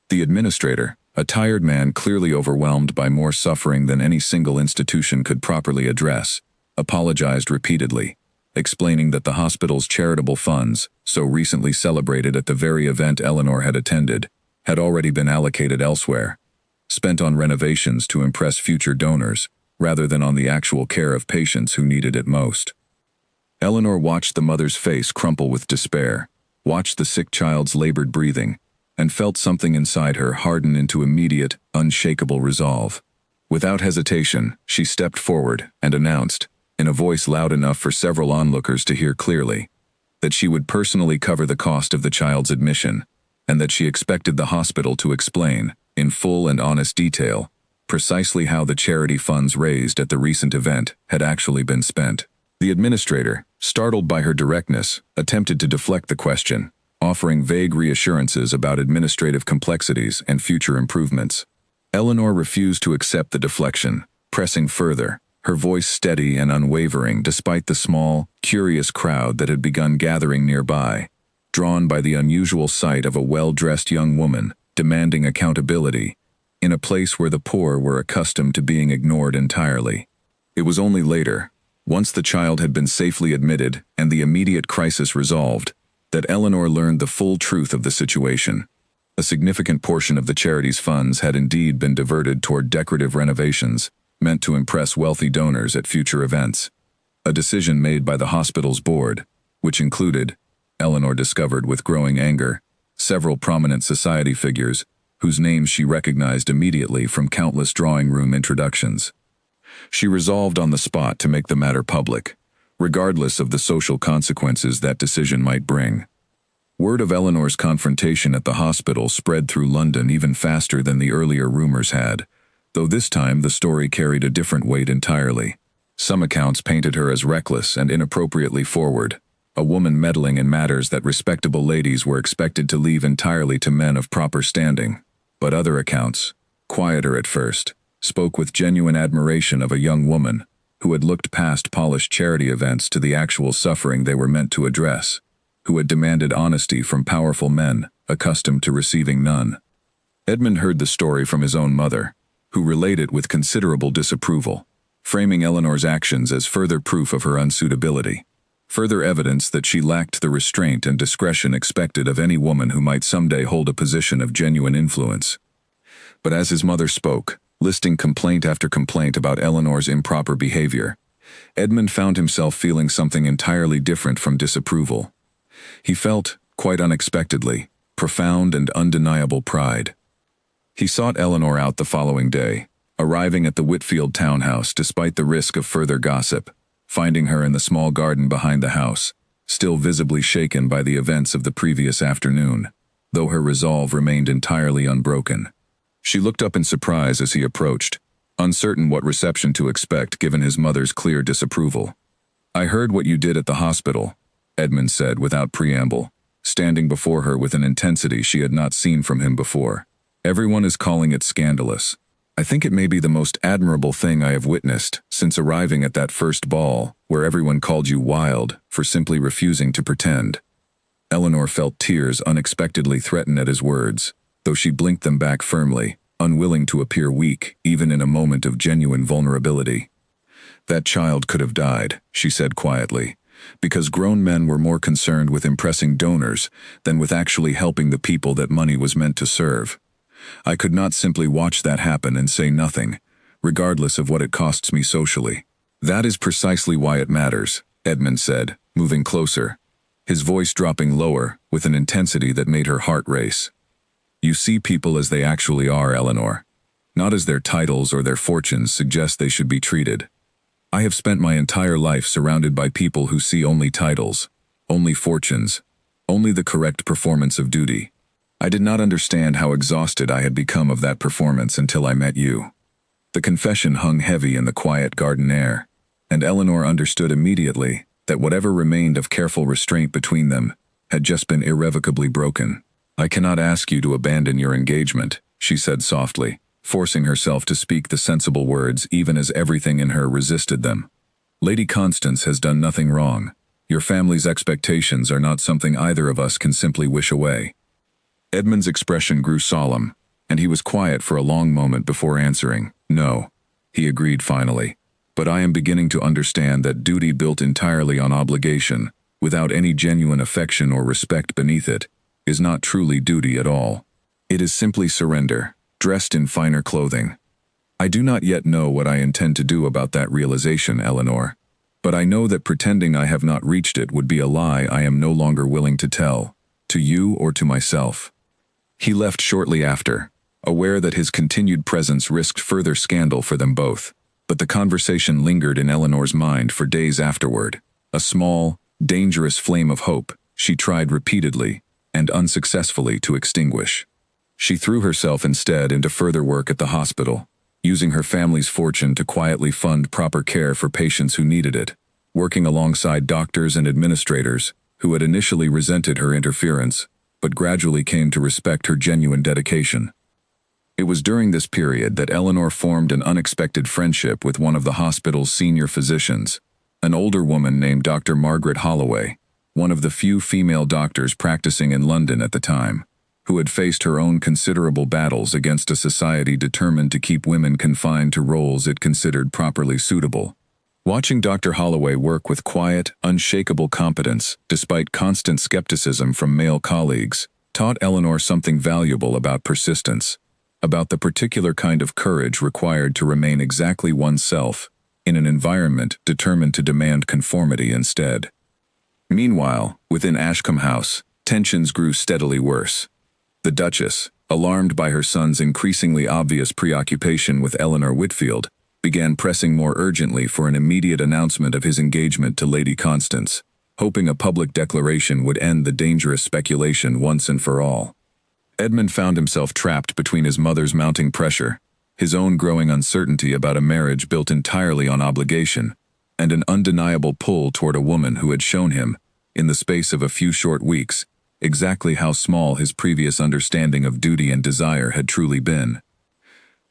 The administrator, a tired man clearly overwhelmed by more suffering than any single institution could properly address, apologized repeatedly, explaining that the hospital's charitable funds, so recently celebrated at the very event Eleanor had attended, had already been allocated elsewhere, spent on renovations to impress future donors, rather than on the actual care of patients who needed it most. Eleanor watched the mother's face crumple with despair, watched the sick child's labored breathing, and felt something inside her harden into immediate, unshakable resolve. Without hesitation, she stepped forward and announced, in a voice loud enough for several onlookers to hear clearly, that she would personally cover the cost of the child's admission, and that she expected the hospital to explain, in full and honest detail, precisely how the charity funds raised at the recent event had actually been spent. The administrator, startled by her directness, attempted to deflect the question, offering vague reassurances about administrative complexities and future improvements. Eleanor refused to accept the deflection, pressing further, her voice steady and unwavering despite the small, curious crowd that had begun gathering nearby, drawn by the unusual sight of a well-dressed young woman demanding accountability in a place where the poor were accustomed to being ignored entirely. It was only later, once the child had been safely admitted and the immediate crisis resolved, that Eleanor learned the full truth of the situation. A significant portion of the charity's funds had indeed been diverted toward decorative renovations meant to impress wealthy donors at future events, a decision made by the hospital's board, which included, Eleanor discovered with growing anger, several prominent society figures, whose names she recognized immediately from countless drawing room introductions. She resolved on the spot to make the matter public, regardless of the social consequences that decision might bring. Word of Eleanor's confrontation at the hospital spread through London even faster than the earlier rumors had, though this time the story carried a different weight entirely. Some accounts painted her as reckless and inappropriately forward, a woman meddling in matters that respectable ladies were expected to leave entirely to men of proper standing. But other accounts, quieter at first, spoke with genuine admiration of a young woman who had looked past polished charity events to the actual suffering they were meant to address, who had demanded honesty from powerful men accustomed to receiving none. Edmund heard the story from his own mother, who relayed it with considerable disapproval, framing Eleanor's actions as further proof of her unsuitability, further evidence that she lacked the restraint and discretion expected of any woman who might someday hold a position of genuine influence. But as his mother spoke, listing complaint after complaint about Eleanor's improper behavior, Edmund found himself feeling something entirely different from disapproval. He felt, quite unexpectedly, profound and undeniable pride. He sought Eleanor out the following day, arriving at the Whitfield townhouse despite the risk of further gossip, finding her in the small garden behind the house, still visibly shaken by the events of the previous afternoon, though her resolve remained entirely unbroken. She looked up in surprise as he approached, uncertain what reception to expect given his mother's clear disapproval. "I heard what you did at the hospital," Edmund said without preamble, standing before her with an intensity she had not seen from him before. "Everyone is calling it scandalous. I think it may be the most admirable thing I have witnessed since arriving at that first ball where everyone called you wild for simply refusing to pretend." Eleanor felt tears unexpectedly threaten at his words, though she blinked them back firmly, unwilling to appear weak even in a moment of genuine vulnerability. "That child could have died," she said quietly, "because grown men were more concerned with impressing donors than with actually helping the people that money was meant to serve. I could not simply watch that happen and say nothing, regardless of what it costs me socially." "That is precisely why it matters," Edmund said, moving closer, his voice dropping lower with an intensity that made her heart race. "You see people as they actually are, Eleanor, not as their titles or their fortunes suggest they should be treated. I have spent my entire life surrounded by people who see only titles, only fortunes, only the correct performance of duty. I did not understand how exhausted I had become of that performance until I met you." The confession hung heavy in the quiet garden air, and Eleanor understood immediately that whatever remained of careful restraint between them had just been irrevocably broken. "I cannot ask you to abandon your engagement," she said softly, forcing herself to speak the sensible words even as everything in her resisted them. "Lady Constance has done nothing wrong. Your family's expectations are not something either of us can simply wish away." Edmund's expression grew solemn, and he was quiet for a long moment before answering. "No," he agreed finally, "but I am beginning to understand that duty built entirely on obligation, without any genuine affection or respect beneath it, is not truly duty at all. It is simply surrender, dressed in finer clothing. I do not yet know what I intend to do about that realization, Eleanor, but I know that pretending I have not reached it would be a lie I am no longer willing to tell, to you or to myself." He left shortly after, aware that his continued presence risked further scandal for them both, but the conversation lingered in Eleanor's mind for days afterward, a small, dangerous flame of hope she tried repeatedly and unsuccessfully to extinguish. She threw herself instead into further work at the hospital, using her family's fortune to quietly fund proper care for patients who needed it, working alongside doctors and administrators who had initially resented her interference, but gradually came to respect her genuine dedication. It was during this period that Eleanor formed an unexpected friendship with one of the hospital's senior physicians, an older woman named Dr. Margaret Holloway, one of the few female doctors practicing in London at the time, who had faced her own considerable battles against a society determined to keep women confined to roles it considered properly suitable. Watching Dr. Holloway work with quiet, unshakable competence, despite constant skepticism from male colleagues, taught Eleanor something valuable about persistence, about the particular kind of courage required to remain exactly oneself in an environment determined to demand conformity instead. Meanwhile, within Ashcombe House, Tensions grew steadily worse. The Duchess, alarmed by her son's increasingly obvious preoccupation with Eleanor Whitfield, began pressing more urgently for an immediate announcement of his engagement to Lady Constance, hoping a public declaration would end the dangerous speculation once and for all. Edmund found himself trapped between his mother's mounting pressure, his own growing uncertainty about a marriage built entirely on obligation, and an undeniable pull toward a woman who had shown him, in the space of a few short weeks, exactly how small his previous understanding of duty and desire had truly been.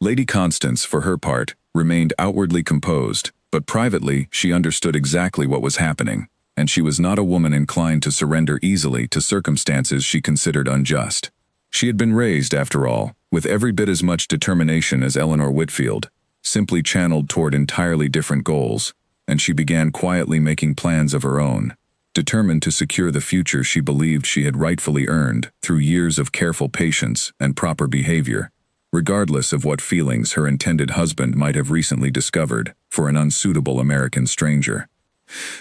Lady Constance, for her part, remained outwardly composed, but privately she understood exactly what was happening, and she was not a woman inclined to surrender easily to circumstances she considered unjust. She had been raised, after all, with every bit as much determination as Eleanor Whitfield, simply channeled toward entirely different goals, and she began quietly making plans of her own, determined to secure the future she believed she had rightfully earned through years of careful patience and proper behavior, regardless of what feelings her intended husband might have recently discovered for an unsuitable American stranger.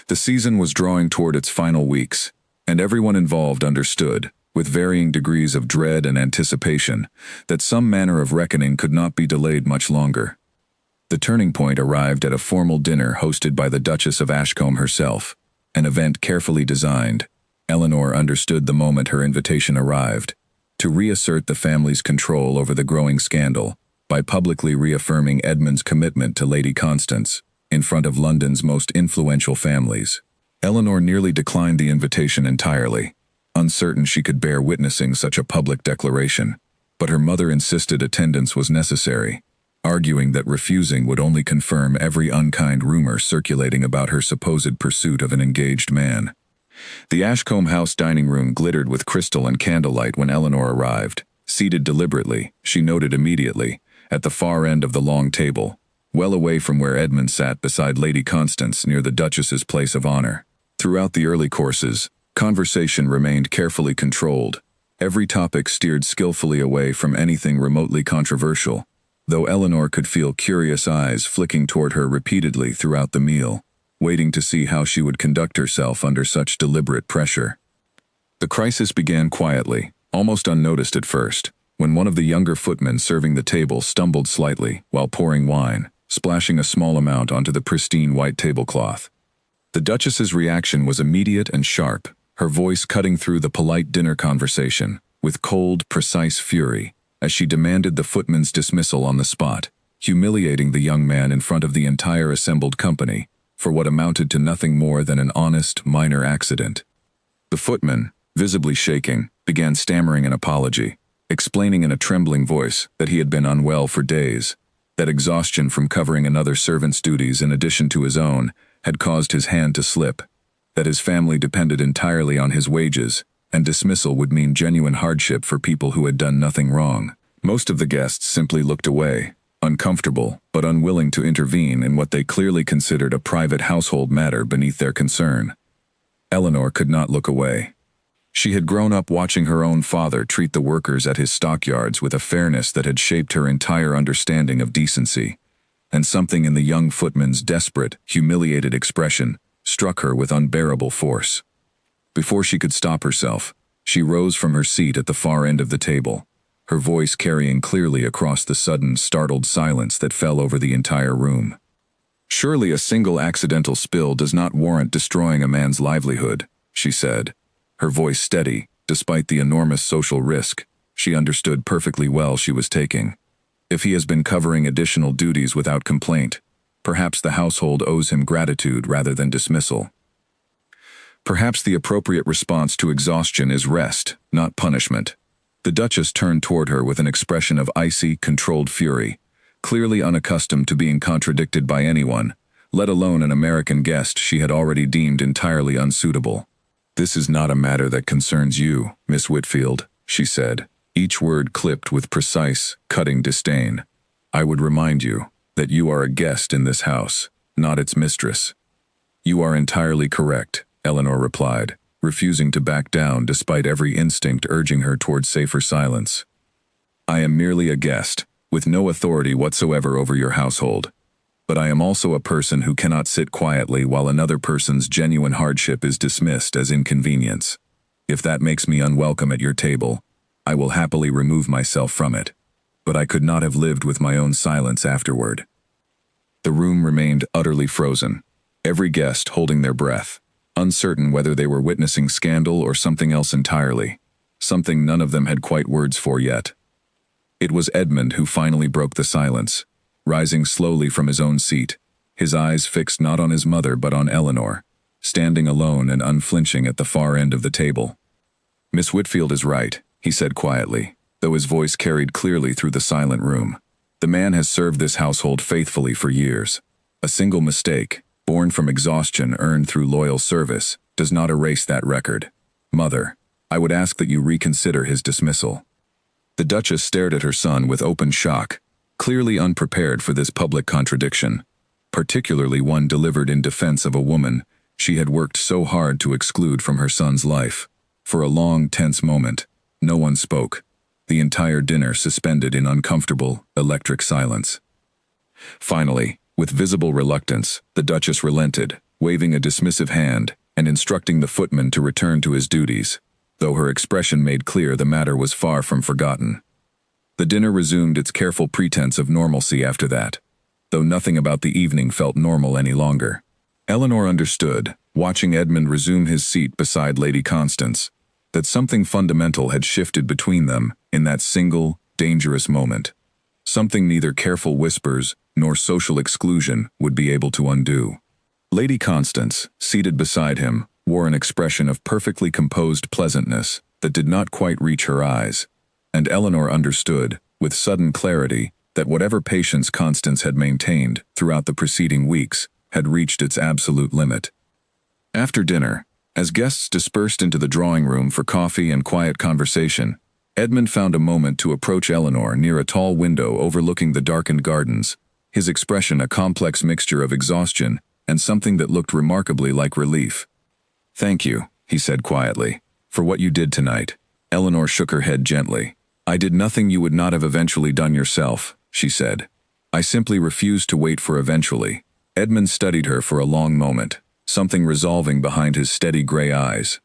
The season was drawing toward its final weeks, and everyone involved understood, with varying degrees of dread and anticipation, that some manner of reckoning could not be delayed much longer. The turning point arrived at a formal dinner hosted by the Duchess of Ashcombe herself, an event carefully designed. Eleanor understood the moment her invitation arrived, to reassert the family's control over the growing scandal by publicly reaffirming Edmund's commitment to Lady Constance in front of London's most influential families. Eleanor nearly declined the invitation entirely, uncertain she could bear witnessing such a public declaration, but her mother insisted attendance was necessary, arguing that refusing would only confirm every unkind rumor circulating about her supposed pursuit of an engaged man. The Ashcombe House dining room glittered with crystal and candlelight when Eleanor arrived, seated deliberately, she noted immediately, at the far end of the long table, well away from where Edmund sat beside Lady Constance near the Duchess's place of honor. Throughout the early courses, conversation remained carefully controlled, every topic steered skillfully away from anything remotely controversial, though Eleanor could feel curious eyes flicking toward her repeatedly throughout the meal, waiting to see how she would conduct herself under such deliberate pressure. The crisis began quietly, almost unnoticed at first, when one of the younger footmen serving the table stumbled slightly while pouring wine, splashing a small amount onto the pristine white tablecloth. The Duchess's reaction was immediate and sharp, her voice cutting through the polite dinner conversation, with cold, precise fury, as she demanded the footman's dismissal on the spot, humiliating the young man in front of the entire assembled company for what amounted to nothing more than an honest, minor accident. The footman, visibly shaking, began stammering an apology, explaining in a trembling voice that he had been unwell for days, that exhaustion from covering another servant's duties in addition to his own had caused his hand to slip, that his family depended entirely on his wages, and dismissal would mean genuine hardship for people who had done nothing wrong. Most of the guests simply looked away, uncomfortable but unwilling to intervene in what they clearly considered a private household matter beneath their concern. Eleanor could not look away. She had grown up watching her own father treat the workers at his stockyards with a fairness that had shaped her entire understanding of decency, and something in the young footman's desperate, humiliated expression struck her with unbearable force. Before she could stop herself, she rose from her seat at the far end of the table, her voice carrying clearly across the sudden, startled silence that fell over the entire room. "Surely a single accidental spill does not warrant destroying a man's livelihood," she said, her voice steady, despite the enormous social risk she understood perfectly well she was taking. "If he has been covering additional duties without complaint, perhaps the household owes him gratitude rather than dismissal. Perhaps the appropriate response to exhaustion is rest, not punishment." The Duchess turned toward her with an expression of icy, controlled fury, clearly unaccustomed to being contradicted by anyone, let alone an American guest she had already deemed entirely unsuitable. "This is not a matter that concerns you, Miss Whitfield," she said, each word clipped with precise, cutting disdain. "I would remind you that you are a guest in this house, not its mistress." "You are entirely correct," Eleanor replied, refusing to back down despite every instinct urging her toward safer silence. "I am merely a guest, with no authority whatsoever over your household. But I am also a person who cannot sit quietly while another person's genuine hardship is dismissed as inconvenience. If that makes me unwelcome at your table, I will happily remove myself from it. But I could not have lived with my own silence afterward. The room remained utterly frozen, every guest holding their breath, uncertain whether they were witnessing scandal or something else entirely, something none of them had quite words for yet. It was Edmund who finally broke the silence, rising slowly from his own seat, his eyes fixed not on his mother but on Eleanor, standing alone and unflinching at the far end of the table. "Miss Whitfield is right," he said quietly, though his voice carried clearly through the silent room. "The man has served this household faithfully for years. A single mistake, born from exhaustion earned through loyal service, does not erase that record. Mother, I would ask that you reconsider his dismissal." The Duchess stared at her son with open shock, clearly unprepared for this public contradiction, particularly one delivered in defense of a woman she had worked so hard to exclude from her son's life. For a long, tense moment, no one spoke, the entire dinner suspended in uncomfortable, electric silence. Finally, with visible reluctance, the Duchess relented, waving a dismissive hand and instructing the footman to return to his duties, though her expression made clear the matter was far from forgotten. The dinner resumed its careful pretense of normalcy after that, though nothing about the evening felt normal any longer. Eleanor understood, watching Edmund resume his seat beside Lady Constance, that something fundamental had shifted between them in that single, dangerous moment. Something neither careful whispers nor social exclusion would be able to undo. Lady Constance, seated beside him, wore an expression of perfectly composed pleasantness that did not quite reach her eyes, and Eleanor understood, with sudden clarity, that whatever patience Constance had maintained throughout the preceding weeks had reached its absolute limit. After dinner, as guests dispersed into the drawing room for coffee and quiet conversation, Edmund found a moment to approach Eleanor near a tall window overlooking the darkened gardens, his expression a complex mixture of exhaustion and something that looked remarkably like relief. "Thank you," he said quietly, "for what you did tonight." Eleanor shook her head gently. "I did nothing you would not have eventually done yourself," she said. "I simply refused to wait for eventually." Edmund studied her for a long moment, something resolving behind his steady gray eyes.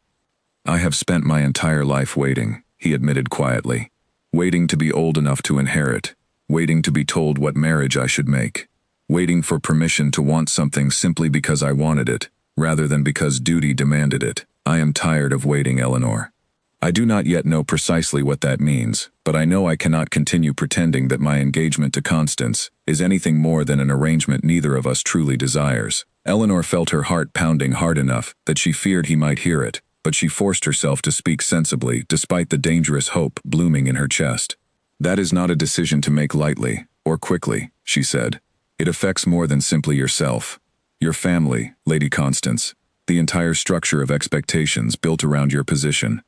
"I have spent my entire life waiting," he admitted quietly. "Waiting to be old enough to inherit, waiting to be told what marriage I should make, waiting for permission to want something simply because I wanted it, rather than because duty demanded it. I am tired of waiting, Eleanor. I do not yet know precisely what that means, but I know I cannot continue pretending that my engagement to Constance is anything more than an arrangement neither of us truly desires." Eleanor felt her heart pounding hard enough that she feared he might hear it, but she forced herself to speak sensibly despite the dangerous hope blooming in her chest. "That is not a decision to make lightly, or quickly," she said. "It affects more than simply yourself. Your family, Lady Constance, the entire structure of expectations built around your position."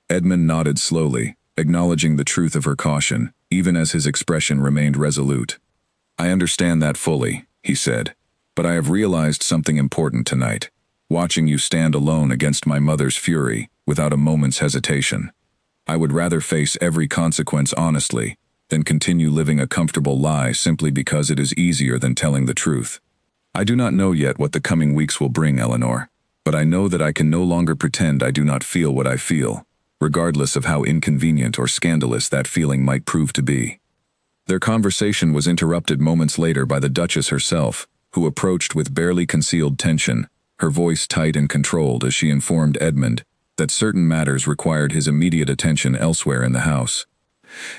Edmund nodded slowly, acknowledging the truth of her caution, even as his expression remained resolute. "I understand that fully," he said, "but I have realized something important tonight, watching you stand alone against my mother's fury, without a moment's hesitation. I would rather face every consequence honestly than continue living a comfortable lie simply because it is easier than telling the truth. I do not know yet what the coming weeks will bring, Eleanor, but I know that I can no longer pretend I do not feel what I feel, regardless of how inconvenient or scandalous that feeling might prove to be." Their conversation was interrupted moments later by the Duchess herself, who approached with barely concealed tension, her voice tight and controlled as she informed Edmund that certain matters required his immediate attention elsewhere in the house.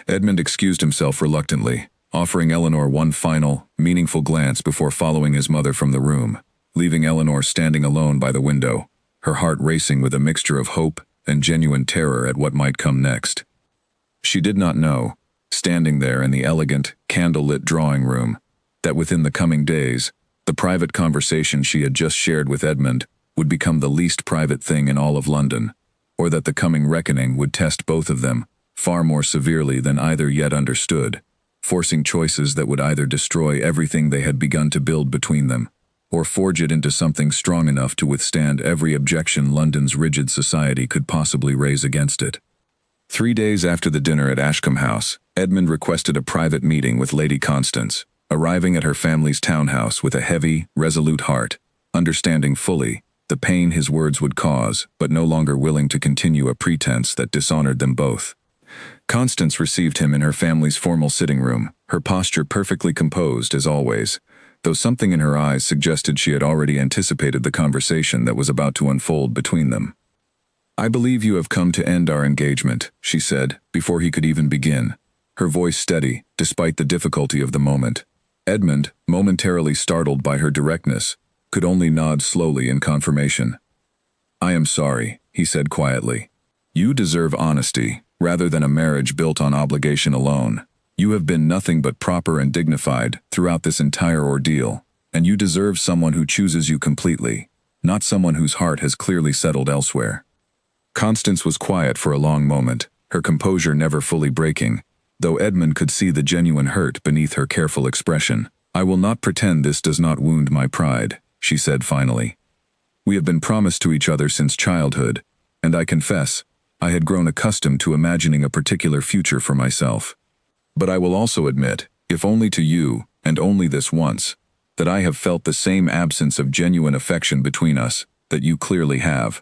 Edmund excused himself reluctantly, offering Eleanor one final, meaningful glance before following his mother from the room, leaving Eleanor standing alone by the window, her heart racing with a mixture of hope and genuine terror at what might come next. She did not know, standing there in the elegant, candle-lit drawing room, that within the coming days, the private conversation she had just shared with Edmund would become the least private thing in all of London, or that the coming reckoning would test both of them far more severely than either yet understood, forcing choices that would either destroy everything they had begun to build between them, or forge it into something strong enough to withstand every objection London's rigid society could possibly raise against it. 3 days after the dinner at Ashcombe House, Edmund requested a private meeting with Lady Constance, arriving at her family's townhouse with a heavy, resolute heart, understanding fully the pain his words would cause, but no longer willing to continue a pretense that dishonored them both. Constance received him in her family's formal sitting room, her posture perfectly composed as always, though something in her eyes suggested she had already anticipated the conversation that was about to unfold between them. "I believe you have come to end our engagement," she said, before he could even begin, her voice steady, despite the difficulty of the moment. Edmund, momentarily startled by her directness, could only nod slowly in confirmation. "I am sorry," he said quietly. "You deserve honesty, rather than a marriage built on obligation alone. You have been nothing but proper and dignified throughout this entire ordeal, and you deserve someone who chooses you completely, not someone whose heart has clearly settled elsewhere." Constance was quiet for a long moment, her composure never fully breaking, though Edmund could see the genuine hurt beneath her careful expression. "I will not pretend this does not wound my pride," she said finally. "We have been promised to each other since childhood, and I confess, I had grown accustomed to imagining a particular future for myself. But I will also admit, if only to you, and only this once, that I have felt the same absence of genuine affection between us that you clearly have.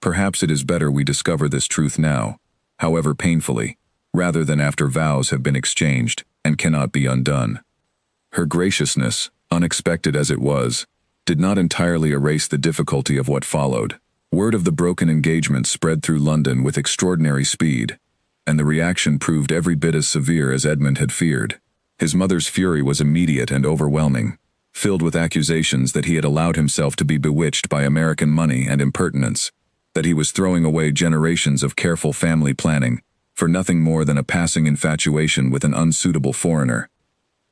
Perhaps it is better we discover this truth now, however painfully, rather than after vows have been exchanged and cannot be undone." Her graciousness, unexpected as it was, did not entirely erase the difficulty of what followed. Word of the broken engagement spread through London with extraordinary speed, and the reaction proved every bit as severe as Edmund had feared. His mother's fury was immediate and overwhelming, filled with accusations that he had allowed himself to be bewitched by American money and impertinence, that he was throwing away generations of careful family planning for nothing more than a passing infatuation with an unsuitable foreigner.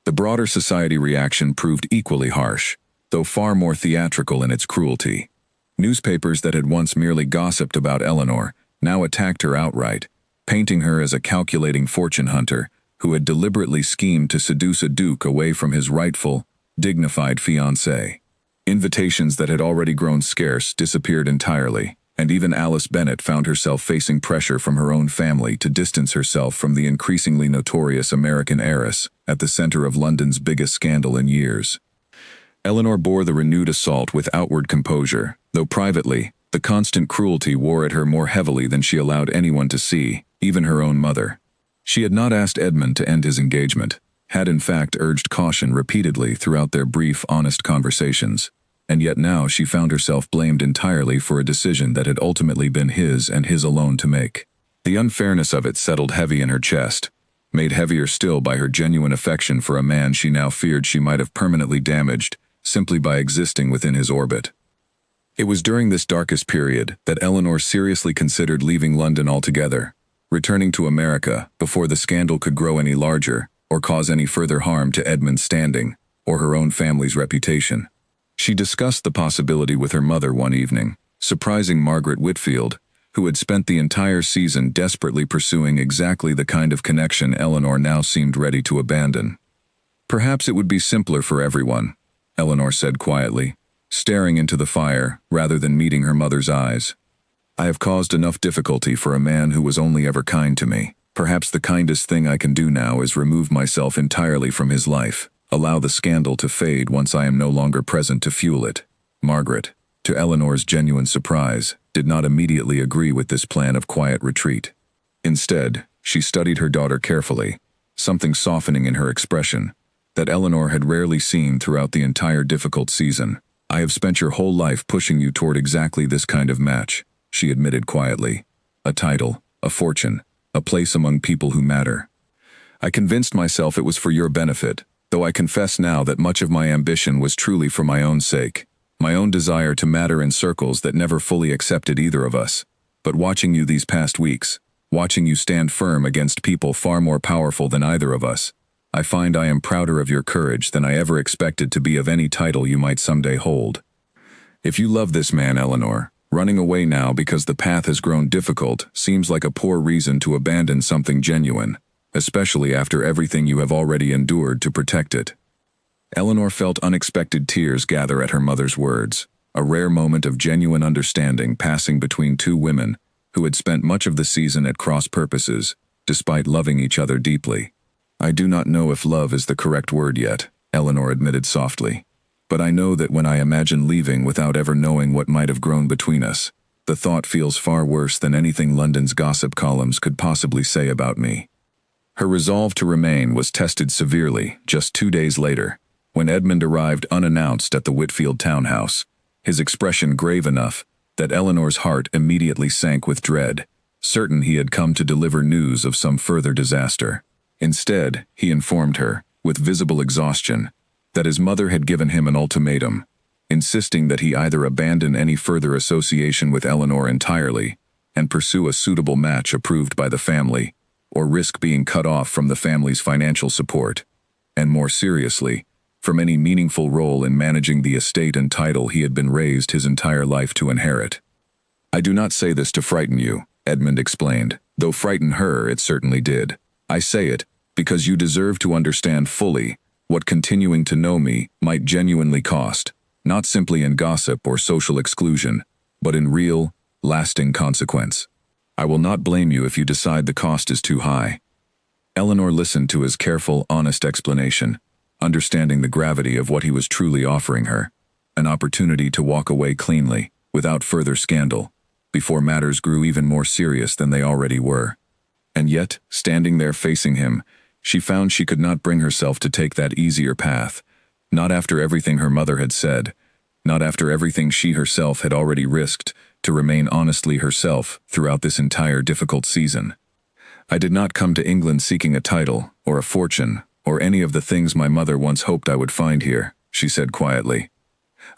The broader society reaction proved equally harsh, though far more theatrical in its cruelty. Newspapers that had once merely gossiped about Eleanor now attacked her outright, painting her as a calculating fortune hunter who had deliberately schemed to seduce a duke away from his rightful, dignified fiancé. Invitations that had already grown scarce disappeared entirely, and even Alice Bennet found herself facing pressure from her own family to distance herself from the increasingly notorious American heiress at the center of London's biggest scandal in years. Eleanor bore the renewed assault with outward composure, though privately, the constant cruelty wore at her more heavily than she allowed anyone to see, even her own mother. She had not asked Edmund to end his engagement, had in fact urged caution repeatedly throughout their brief, honest conversations, and yet now she found herself blamed entirely for a decision that had ultimately been his and his alone to make. The unfairness of it settled heavy in her chest, made heavier still by her genuine affection for a man she now feared she might have permanently damaged simply by existing within his orbit. It was during this darkest period that Eleanor seriously considered leaving London altogether, returning to America before the scandal could grow any larger or cause any further harm to Edmund's standing or her own family's reputation. She discussed the possibility with her mother one evening, surprising Margaret Whitfield, who had spent the entire season desperately pursuing exactly the kind of connection Eleanor now seemed ready to abandon. "Perhaps it would be simpler for everyone," Eleanor said quietly, staring into the fire rather than meeting her mother's eyes. "I have caused enough difficulty for a man who was only ever kind to me. Perhaps the kindest thing I can do now is remove myself entirely from his life, allow the scandal to fade once I am no longer present to fuel it." Margaret, to Eleanor's genuine surprise, did not immediately agree with this plan of quiet retreat. Instead, she studied her daughter carefully, something softening in her expression that Eleanor had rarely seen throughout the entire difficult season. "I have spent your whole life pushing you toward exactly this kind of match," she admitted quietly. "A title, a fortune, a place among people who matter. I convinced myself it was for your benefit, though I confess now that much of my ambition was truly for my own sake, my own desire to matter in circles that never fully accepted either of us. But watching you these past weeks, watching you stand firm against people far more powerful than either of us, I find I am prouder of your courage than I ever expected to be of any title you might someday hold. If you love this man, Eleanor, running away now because the path has grown difficult seems like a poor reason to abandon something genuine, especially after everything you have already endured to protect it." Eleanor felt unexpected tears gather at her mother's words, a rare moment of genuine understanding passing between two women who had spent much of the season at cross purposes, despite loving each other deeply. "I do not know if love is the correct word yet," Eleanor admitted softly. But I know that when I imagine leaving without ever knowing what might have grown between us, the thought feels far worse than anything London's gossip columns could possibly say about me." Her resolve to remain was tested severely just 2 days later, when Edmund arrived unannounced at the Whitfield townhouse, his expression grave enough that Eleanor's heart immediately sank with dread, certain he had come to deliver news of some further disaster. Instead, he informed her, with visible exhaustion, that his mother had given him an ultimatum, insisting that he either abandon any further association with Eleanor entirely and pursue a suitable match approved by the family, or risk being cut off from the family's financial support, and more seriously, from any meaningful role in managing the estate and title he had been raised his entire life to inherit. "I do not say this to frighten you," Edmund explained, "though frighten her it certainly did. I say it because you deserve to understand fully what continuing to know me might genuinely cost, not simply in gossip or social exclusion, but in real, lasting consequence. I will not blame you if you decide the cost is too high." Eleanor listened to his careful, honest explanation, understanding the gravity of what he was truly offering her, an opportunity to walk away cleanly, without further scandal, before matters grew even more serious than they already were. And yet, standing there facing him, she found she could not bring herself to take that easier path, not after everything her mother had said, not after everything she herself had already risked to remain honestly herself throughout this entire difficult season. "I did not come to England seeking a title, or a fortune, or any of the things my mother once hoped I would find here," she said quietly.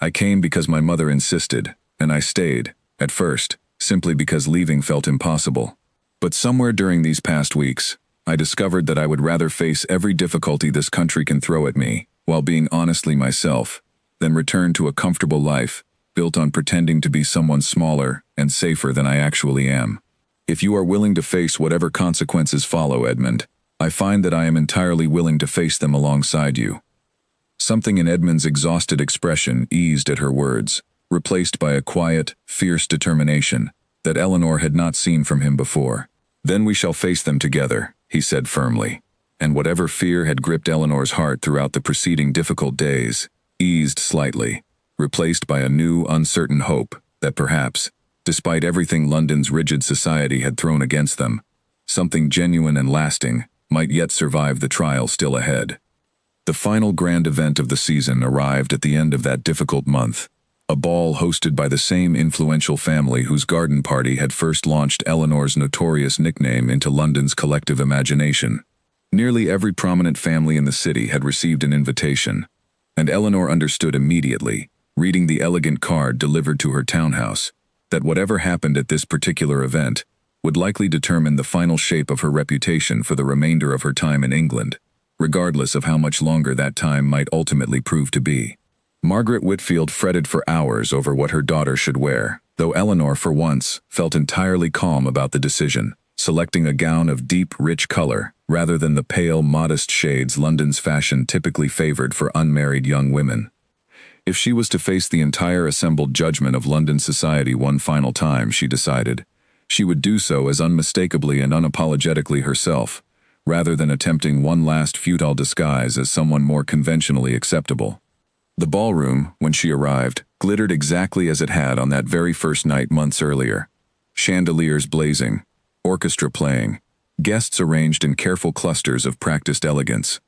"I came because my mother insisted, and I stayed, at first, simply because leaving felt impossible. But somewhere during these past weeks, I discovered that I would rather face every difficulty this country can throw at me, while being honestly myself, than return to a comfortable life, built on pretending to be someone smaller and safer than I actually am. If you are willing to face whatever consequences follow, Edmund, I find that I am entirely willing to face them alongside you." Something in Edmund's exhausted expression eased at her words, replaced by a quiet, fierce determination that Eleanor had not seen from him before. "Then we shall face them together," he said firmly, and whatever fear had gripped Eleanor's heart throughout the preceding difficult days eased slightly, replaced by a new, uncertain hope that perhaps, despite everything London's rigid society had thrown against them, something genuine and lasting might yet survive the trial still ahead. The final grand event of the season arrived at the end of that difficult month, a ball hosted by the same influential family whose garden party had first launched Eleanor's notorious nickname into London's collective imagination. Nearly every prominent family in the city had received an invitation, and Eleanor understood immediately, reading the elegant card delivered to her townhouse, that whatever happened at this particular event would likely determine the final shape of her reputation for the remainder of her time in England, regardless of how much longer that time might ultimately prove to be. Margaret Whitfield fretted for hours over what her daughter should wear, though Eleanor, for once, felt entirely calm about the decision, selecting a gown of deep, rich color rather than the pale, modest shades London's fashion typically favored for unmarried young women. If she was to face the entire assembled judgment of London society one final time, she decided, she would do so as unmistakably and unapologetically herself, rather than attempting one last futile disguise as someone more conventionally acceptable. The ballroom, when she arrived, glittered exactly as it had on that very first night months earlier. Chandeliers blazing, orchestra playing, guests arranged in careful clusters of practiced elegance.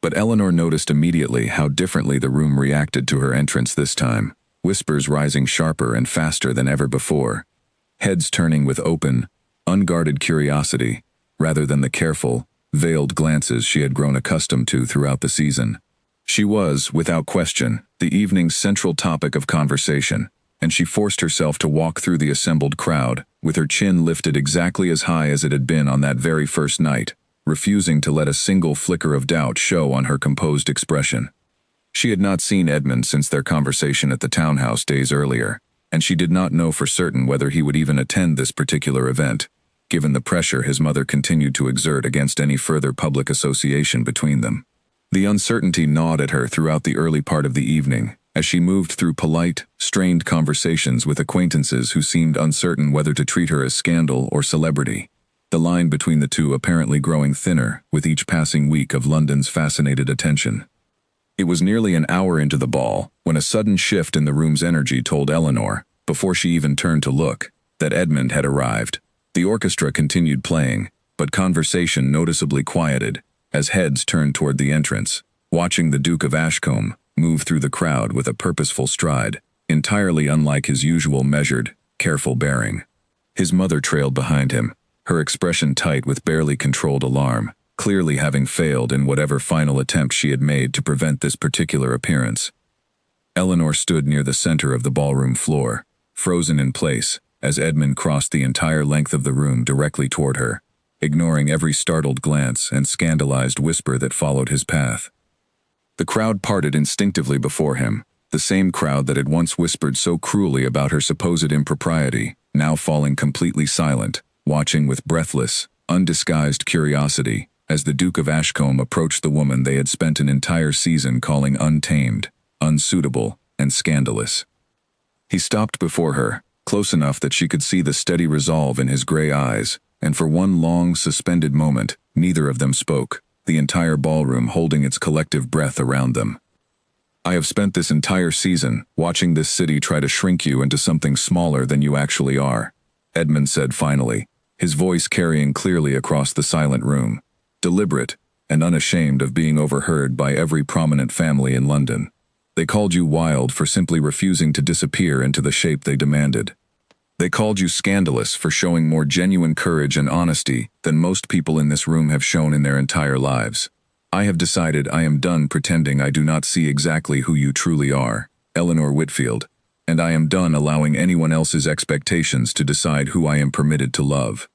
But Eleanor noticed immediately how differently the room reacted to her entrance this time, whispers rising sharper and faster than ever before, heads turning with open, unguarded curiosity, rather than the careful, veiled glances she had grown accustomed to throughout the season. She was, without question, the evening's central topic of conversation, and she forced herself to walk through the assembled crowd, with her chin lifted exactly as high as it had been on that very first night, refusing to let a single flicker of doubt show on her composed expression. She had not seen Edmund since their conversation at the townhouse days earlier, and she did not know for certain whether he would even attend this particular event, given the pressure his mother continued to exert against any further public association between them. The uncertainty gnawed at her throughout the early part of the evening, as she moved through polite, strained conversations with acquaintances who seemed uncertain whether to treat her as scandal or celebrity, the line between the two apparently growing thinner with each passing week of London's fascinated attention. It was nearly an hour into the ball when a sudden shift in the room's energy told Eleanor, before she even turned to look, that Edmund had arrived. The orchestra continued playing, but conversation noticeably quieted as heads turned toward the entrance, watching the Duke of Ashcombe move through the crowd with a purposeful stride, entirely unlike his usual measured, careful bearing. His mother trailed behind him, her expression tight with barely controlled alarm, clearly having failed in whatever final attempt she had made to prevent this particular appearance. Eleanor stood near the center of the ballroom floor, frozen in place, as Edmund crossed the entire length of the room directly toward her, ignoring every startled glance and scandalized whisper that followed his path. The crowd parted instinctively before him, the same crowd that had once whispered so cruelly about her supposed impropriety, now falling completely silent, watching with breathless, undisguised curiosity as the Duke of Ashcombe approached the woman they had spent an entire season calling untamed, unsuitable, and scandalous. He stopped before her, close enough that she could see the steady resolve in his gray eyes, and for one long, suspended moment, neither of them spoke, the entire ballroom holding its collective breath around them. "I have spent this entire season watching this city try to shrink you into something smaller than you actually are," Edmund said finally, his voice carrying clearly across the silent room, deliberate and unashamed of being overheard by every prominent family in London. "They called you wild for simply refusing to disappear into the shape they demanded. They called you scandalous for showing more genuine courage and honesty than most people in this room have shown in their entire lives. I have decided I am done pretending I do not see exactly who you truly are, Eleanor Whitfield, and I am done allowing anyone else's expectations to decide who I am permitted to love."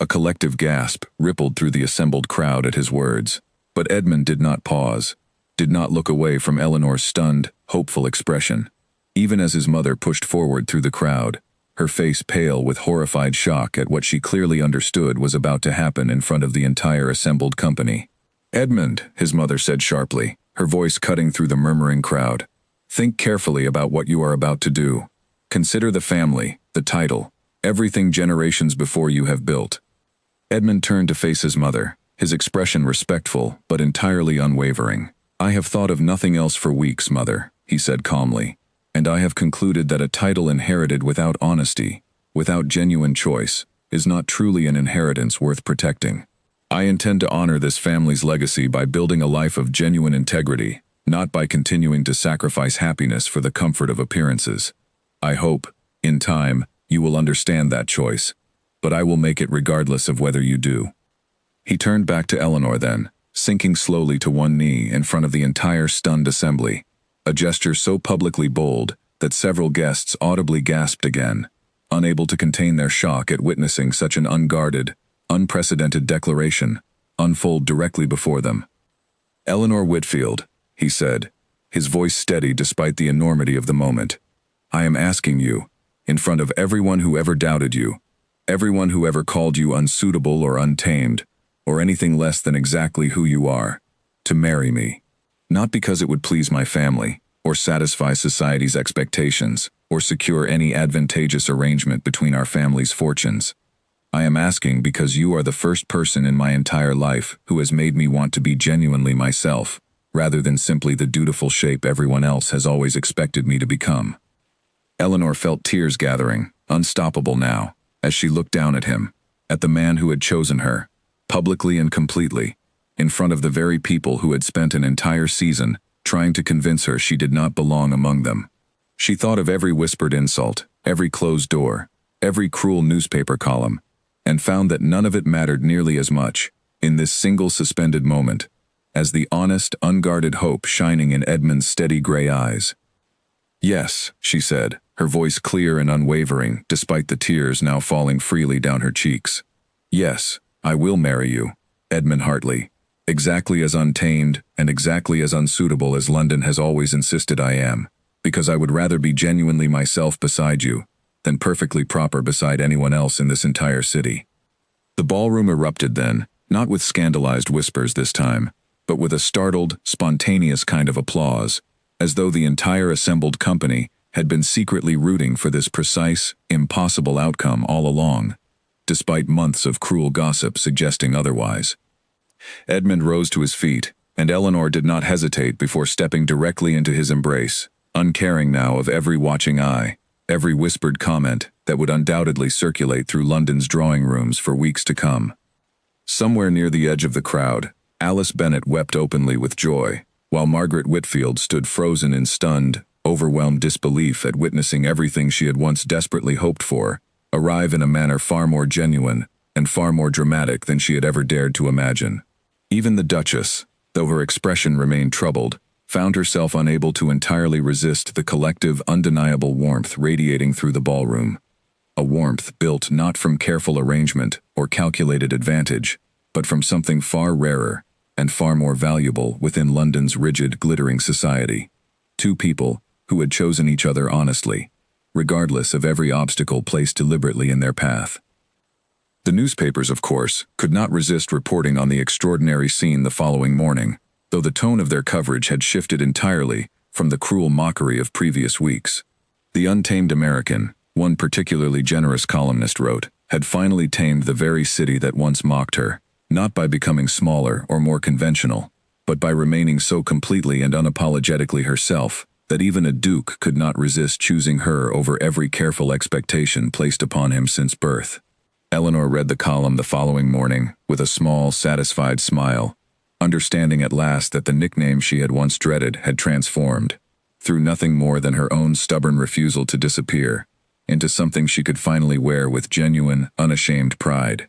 A collective gasp rippled through the assembled crowd at his words, but Edmund did not pause, did not look away from Eleanor's stunned, hopeful expression. Even as his mother pushed forward through the crowd, her face pale with horrified shock at what she clearly understood was about to happen in front of the entire assembled company. "Edmund," his mother said sharply, her voice cutting through the murmuring crowd, "think carefully about what you are about to do. Consider the family, the title, everything generations before you have built." Edmund turned to face his mother, his expression respectful but entirely unwavering. "I have thought of nothing else for weeks, Mother," he said calmly, "and I have concluded that a title inherited without honesty, without genuine choice, is not truly an inheritance worth protecting. I intend to honor this family's legacy by building a life of genuine integrity, not by continuing to sacrifice happiness for the comfort of appearances. I hope, in time, you will understand that choice, but I will make it regardless of whether you do." He turned back to Eleanor then, sinking slowly to one knee in front of the entire stunned assembly, a gesture so publicly bold that several guests audibly gasped again, unable to contain their shock at witnessing such an unguarded, unprecedented declaration unfold directly before them. "Eleanor Whitfield," he said, his voice steady despite the enormity of the moment, "I am asking you, in front of everyone who ever doubted you, everyone who ever called you unsuitable or untamed, or anything less than exactly who you are, to marry me. Not because it would please my family, or satisfy society's expectations, or secure any advantageous arrangement between our family's fortunes. I am asking because you are the first person in my entire life who has made me want to be genuinely myself, rather than simply the dutiful shape everyone else has always expected me to become." Eleanor felt tears gathering, unstoppable now, as she looked down at him, at the man who had chosen her, publicly and completely, in front of the very people who had spent an entire season trying to convince her she did not belong among them. She thought of every whispered insult, every closed door, every cruel newspaper column, and found that none of it mattered nearly as much, in this single suspended moment, as the honest, unguarded hope shining in Edmund's steady gray eyes. "Yes," she said, her voice clear and unwavering despite the tears now falling freely down her cheeks. "Yes, I will marry you, Edmund Hartley, exactly as untamed and exactly as unsuitable as London has always insisted I am, because I would rather be genuinely myself beside you than perfectly proper beside anyone else in this entire city." The ballroom erupted then, not with scandalized whispers this time, but with a startled, spontaneous kind of applause, as though the entire assembled company had been secretly rooting for this precise, impossible outcome all along, despite months of cruel gossip suggesting otherwise. Edmund rose to his feet, and Eleanor did not hesitate before stepping directly into his embrace, uncaring now of every watching eye, every whispered comment that would undoubtedly circulate through London's drawing rooms for weeks to come. Somewhere near the edge of the crowd, Alice Bennet wept openly with joy, while Margaret Whitfield stood frozen in stunned, overwhelmed disbelief at witnessing everything she had once desperately hoped for arrive in a manner far more genuine and far more dramatic than she had ever dared to imagine. Even the Duchess, though her expression remained troubled, found herself unable to entirely resist the collective, undeniable warmth radiating through the ballroom. A warmth built not from careful arrangement or calculated advantage, but from something far rarer and far more valuable within London's rigid, glittering society. Two people who had chosen each other honestly, regardless of every obstacle placed deliberately in their path. The newspapers, of course, could not resist reporting on the extraordinary scene the following morning, though the tone of their coverage had shifted entirely from the cruel mockery of previous weeks. The Untamed American, one particularly generous columnist wrote, had finally tamed the very city that once mocked her, not by becoming smaller or more conventional, but by remaining so completely and unapologetically herself that even a duke could not resist choosing her over every careful expectation placed upon him since birth. Eleanor read the column the following morning with a small, satisfied smile, understanding at last that the nickname she had once dreaded had transformed, through nothing more than her own stubborn refusal to disappear, into something she could finally wear with genuine, unashamed pride.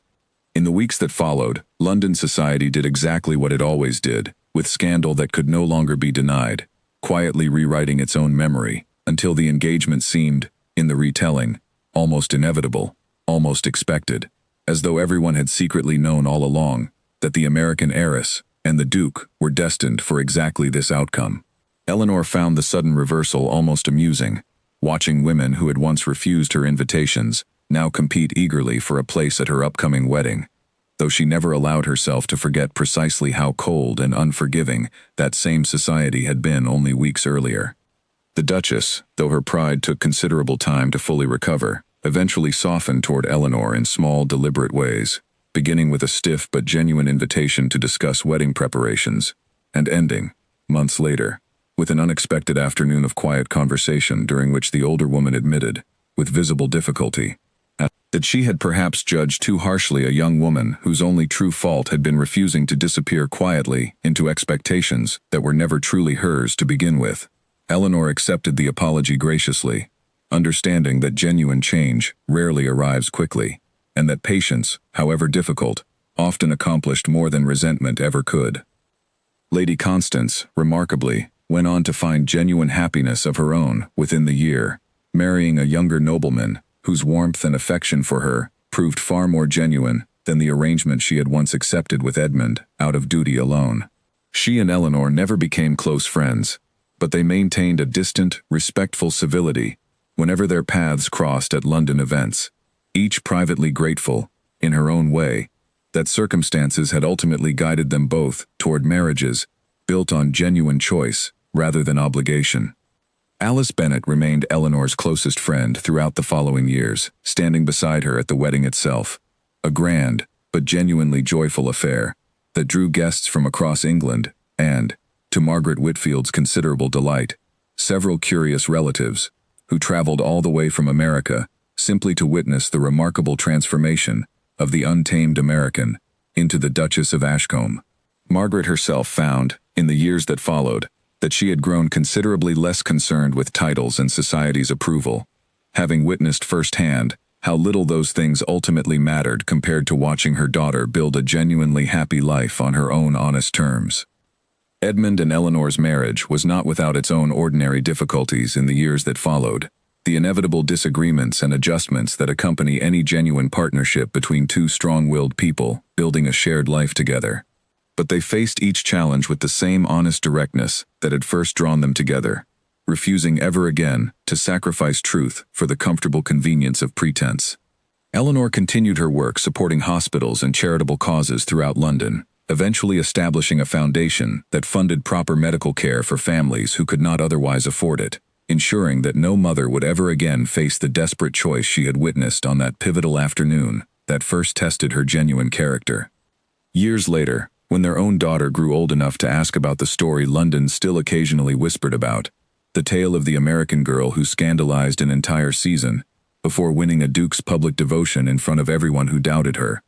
In the weeks that followed, London society did exactly what it always did, with scandal that could no longer be denied, quietly rewriting its own memory, until the engagement seemed, in the retelling, almost inevitable, almost expected, as though everyone had secretly known all along that the American heiress and the Duke were destined for exactly this outcome. Eleanor found the sudden reversal almost amusing, watching women who had once refused her invitations now compete eagerly for a place at her upcoming wedding, though she never allowed herself to forget precisely how cold and unforgiving that same society had been only weeks earlier. The Duchess, though her pride took considerable time to fully recover, eventually softened toward Eleanor in small, deliberate ways, beginning with a stiff but genuine invitation to discuss wedding preparations, and ending, months later, with an unexpected afternoon of quiet conversation during which the older woman admitted, with visible difficulty, that she had perhaps judged too harshly a young woman whose only true fault had been refusing to disappear quietly into expectations that were never truly hers to begin with. Eleanor accepted the apology graciously, understanding that genuine change rarely arrives quickly, and that patience, however difficult, often accomplished more than resentment ever could. Lady Constance, remarkably, went on to find genuine happiness of her own within the year, marrying a younger nobleman whose warmth and affection for her proved far more genuine than the arrangement she had once accepted with Edmund out of duty alone. She and Eleanor never became close friends, but they maintained a distant, respectful civility whenever their paths crossed at London events, each privately grateful, in her own way, that circumstances had ultimately guided them both toward marriages built on genuine choice rather than obligation. Alice Bennet remained Eleanor's closest friend throughout the following years, standing beside her at the wedding itself, a grand but genuinely joyful affair that drew guests from across England and, to Margaret Whitfield's considerable delight, several curious relatives who traveled all the way from America simply to witness the remarkable transformation of the Untamed American into the Duchess of Ashcombe. Margaret herself found, in the years that followed, that she had grown considerably less concerned with titles and society's approval, having witnessed firsthand how little those things ultimately mattered compared to watching her daughter build a genuinely happy life on her own honest terms. Edmund and Eleanor's marriage was not without its own ordinary difficulties in the years that followed, the inevitable disagreements and adjustments that accompany any genuine partnership between two strong-willed people building a shared life together. But they faced each challenge with the same honest directness that had first drawn them together, refusing ever again to sacrifice truth for the comfortable convenience of pretense. Eleanor continued her work supporting hospitals and charitable causes throughout London, eventually establishing a foundation that funded proper medical care for families who could not otherwise afford it, ensuring that no mother would ever again face the desperate choice she had witnessed on that pivotal afternoon that first tested her genuine character. Years later, When their own daughter grew old enough to ask about the story London still occasionally whispered about, the tale of the American girl who scandalized an entire season before winning a duke's public devotion in front of everyone who doubted her,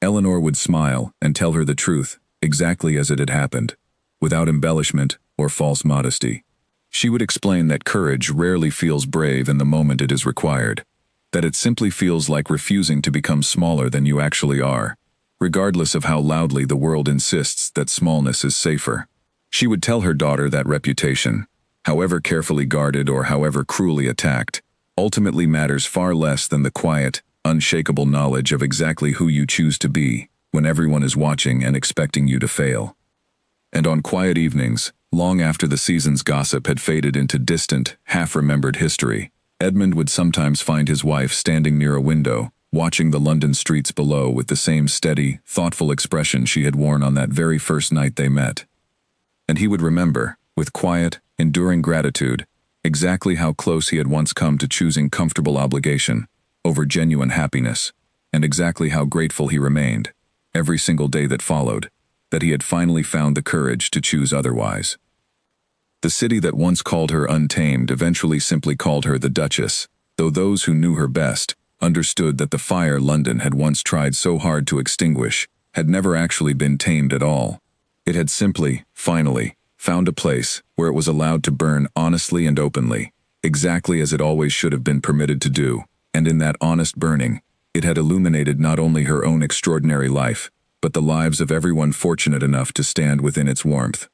Eleanor would smile and tell her the truth, exactly as it had happened, without embellishment or false modesty. She would explain that courage rarely feels brave in the moment it is required, that it simply feels like refusing to become smaller than you actually are, regardless of how loudly the world insists that smallness is safer. She would tell her daughter that reputation, however carefully guarded or however cruelly attacked, ultimately matters far less than the quiet, unshakable knowledge of exactly who you choose to be when everyone is watching and expecting you to fail. And on quiet evenings, long after the season's gossip had faded into distant, half-remembered history, Edmund would sometimes find his wife standing near a window, watching the London streets below with the same steady, thoughtful expression she had worn on that very first night they met. And he would remember, with quiet, enduring gratitude, exactly how close he had once come to choosing comfortable obligation over genuine happiness, and exactly how grateful he remained, every single day that followed, that he had finally found the courage to choose otherwise. The city that once called her Untamed eventually simply called her the Duchess, though those who knew her best understood that the fire London had once tried so hard to extinguish had never actually been tamed at all. It had simply, finally, found a place where it was allowed to burn honestly and openly, exactly as it always should have been permitted to do, and in that honest burning, it had illuminated not only her own extraordinary life, but the lives of everyone fortunate enough to stand within its warmth.